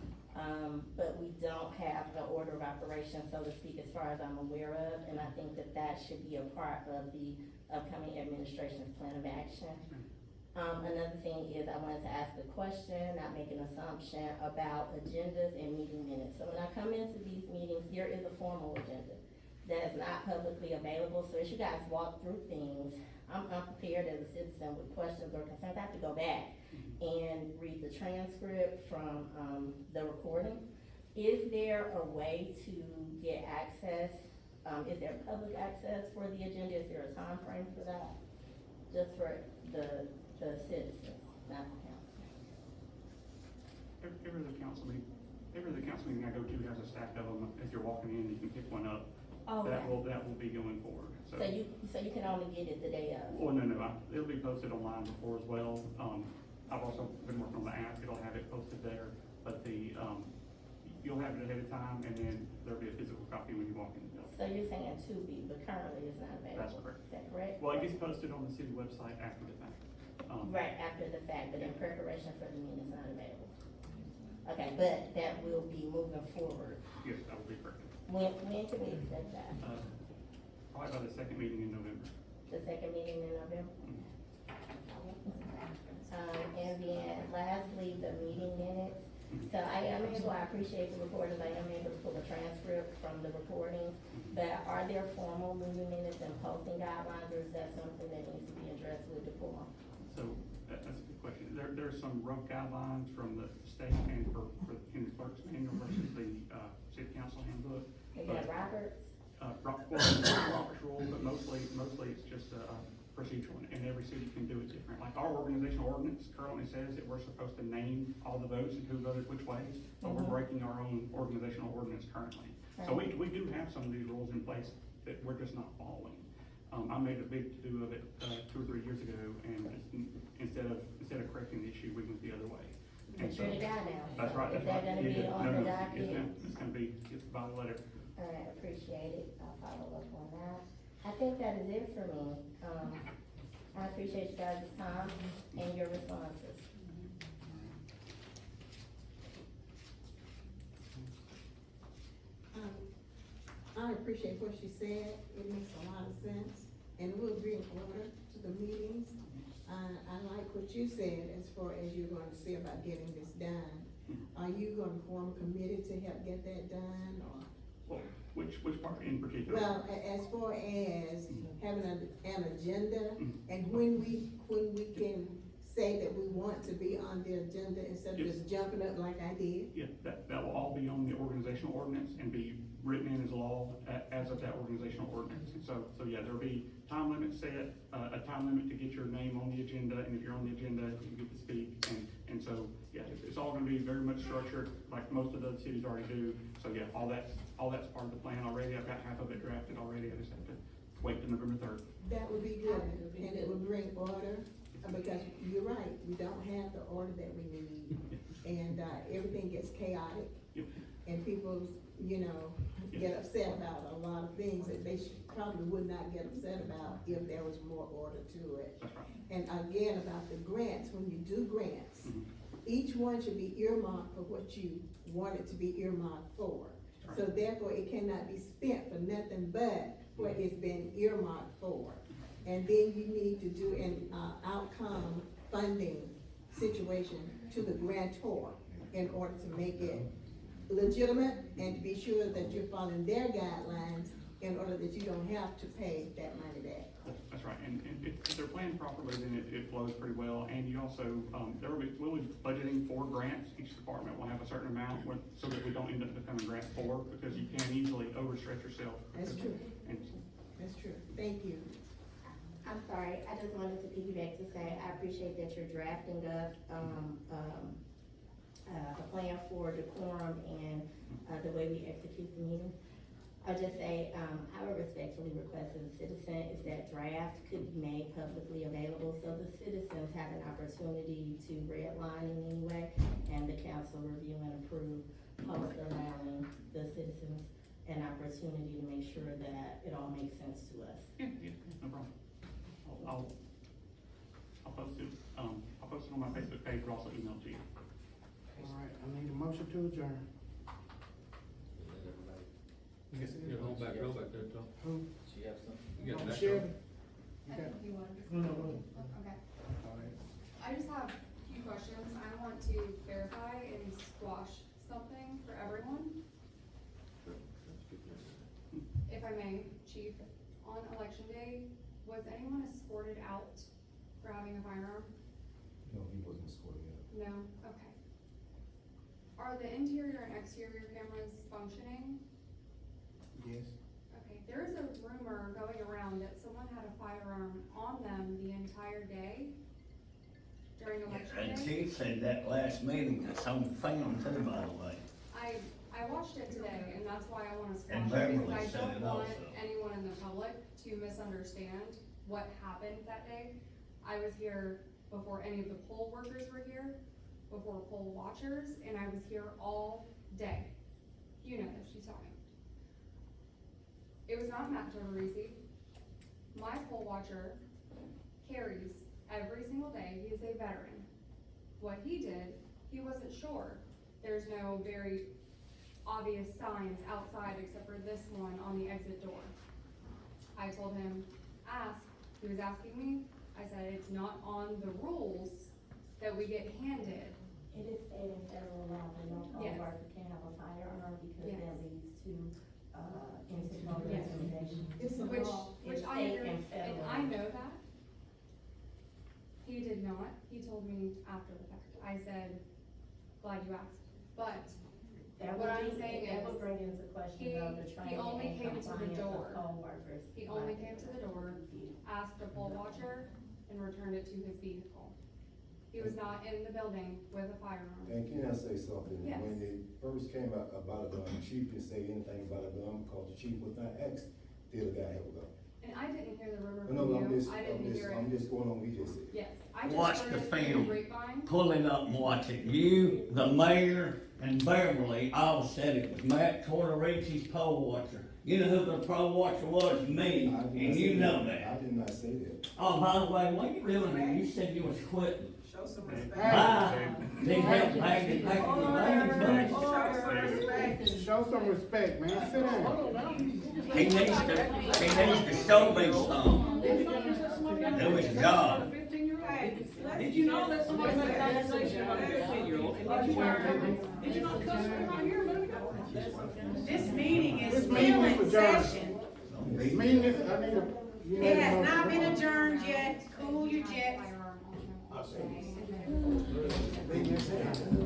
but we don't have the order of operation, so to speak, as far as I'm aware of, and I think that that should be a part of the upcoming administration's plan of action. Another thing is I wanted to ask a question, not make an assumption about agendas and meeting minutes. So when I come into these meetings, there is a formal agenda that is not publicly available. So as you guys walk through things, I'm unprepared as a citizen with questions or concerns. I have to go back and read the transcript from, the recording. Is there a way to get access? Is there public access for the agenda? Is there a time frame for that? Just for the citizens, not the council. Every other council meeting I go to has a stack of them. If you're walking in, you can pick one up. Oh, That okay. will be going forward, so. So you can only get it the day of? Well, no, it'll be posted online before as well. I've also been working on the app, it'll have it posted there, but you'll have it ahead of time, and then there'll be a physical copy when you walk in the building. So you're saying to be, but currently it's not available? That's correct. Is that correct? Well, it gets posted on the city website after the fact. Right, after the fact, but in preparation for the meeting, it's not available? Okay, but that will be moving forward. Yes, that will be correct. When can we expect that? Probably by the second meeting in November. The second meeting in November? And then lastly, the meeting minutes. So I appreciate the recordings, I am able to pull a transcript from the recordings, but are there formal meeting minutes and posting guidelines, or is that something that needs to be addressed with the forum? So, that's a good question. There's some rough guidelines from the state and in the clerk's manual versus the, city council handbook. Is that Roberts? Robert's rule, but mostly it's just procedural, and every city can do it different. Like our organizational ordinance currently says that we're supposed to name all the votes and who voted which ways, but we're breaking our own organizational ordinance currently. So we do have some of these rules in place that we're just not following. I made a big to-do of it, 2 or 3 years ago, and instead of correcting the issue, we went the other way. And But so, you're the guy now. that's right. Is that gonna be on the docket? Yes, ma'am. It's gonna be by the letter. All right, appreciate it, I'll follow up on that. I think that is it for me. I appreciate you guys' time and your responses. I appreciate what she said, it makes a lot of sense, and we'll bring order to the meetings. I like what you said as far as you're going to see about getting this done. Are you gonna form a committee to help get that done, or? Well, which part in particular? Well, as far as having an agenda, and when we can say that we want to be on the agenda instead of just jumping up like I did. Yeah, that will all be on the organizational ordinance and be written in as law as of that organizational ordinance. And so yeah, there'll be time limits set, a time limit to get your name on the agenda, and if you're on the agenda, you get to speak. And so, yeah, it's all gonna be very much structured, like most of the other cities already do. So yeah, all that's part of the plan already. I've got half of it drafted already. I just have to wait till November 3rd. That would be good, and it would bring order, because you're right, we don't have the order that we need. And, everything gets chaotic. Yep. And people, get upset about a lot of things that they probably would not get upset about if there was more order to it. That's right. And again, about the grants, when you do grants, each one should be earmarked for what you want it to be earmarked for. Right. So therefore, it cannot be spent for nothing but what it's been earmarked for. And then you need to do an, outcome funding situation to the grantor in order to make it legitimate and to be sure that you're following their guidelines in order that you don't have to pay that money back. That's right, and if they're planned properly, then it flows pretty well. And you also, we'll be budgeting for grants. Each department will have a certain amount so that we don't end up becoming grant poor, because you can easily overstretch yourself. That's true. And That's true. Thank you. I'm sorry, I just wanted to piggyback to say, I appreciate that you're drafting up, a plan for decorum and, the way we execute the meeting. I'll just say, I would respectfully request as a citizen is that draft could be made publicly available, so the citizens have an opportunity to redline in any way, and the council review and approve, post allowing the citizens an opportunity to make sure that it all makes sense to us. yeah, no problem. I'll post it, on my Facebook page, but also email it to you. All right, I need a motion to adjourn. Go back there, Tom. Who? She has something. You got that, Sherry? Tom? You got? You want? No. Okay. All right. on election day, was anyone escorted out for having a firearm? No, he wasn't escorted out. No? Okay. Are the interior and exterior cameras functioning? Yes. Okay, there is a rumor going around that someone had a firearm on them the entire day during election And day. she said that last meeting, that's on film too, by the way. I watched it today, and that's why I wanna And squash it, Beverly because I said don't it want also. anyone in the public to misunderstand what happened that day. I was here before any of the poll workers were here, before poll watchers, and I was here all day. You know this, you saw me. It was not Matt Tovarese. My poll watcher carries every single day. He is a veteran. What he did, he wasn't sure. There's no very obvious signs outside except for this one on the exit door. I told him, ask. He was asking me. I said, it's not on the rules that we get handed. It is stated in federal law that no poll Yes. worker can have a firearm because Yes. that leads to, innocent voter Yes. intimidation. It's a which, law. which It's I state agree, and and federal. I know that. He did not, he told me after the fact. I said, glad you asked, but That what would I'm be- saying that is, would bring into question of the he training only and came to the compliance of door. poll workers. He only came to the door, asked a poll watcher, and returned it to his vehicle. He was not in the building with a firearm. And can I say something? Yes. When it first came out about a gun, the chief didn't say anything about a gun because the chief was not asked, did a guy have a gun? And I didn't hear the rumor from No, I'm you, just, I didn't hear it. I'm just going on what he just said. Yes, I just Watch heard the it through film. grapevine. Pull it up and watch it. You, the mayor, and Beverly all said it was Matt Tortorici's poll watcher. You know who the poll watcher was? Me, I did not and say you know I that. did not say that. Oh, by the way, what you doing here? You said you was quitting. Show some respect. Bye. They helped back in your money. Show some respect, man, sit down. He needs to show me some. Do his job. Did you know that somebody made an accusation about a 15-year-old? Did you not cuss her out here a minute ago? This meeting is This still meeting is in adjourned. session. This meeting is, I need a. you need It a has motion. not been adjourned yet. Cool your jets. Meeting is adjourned.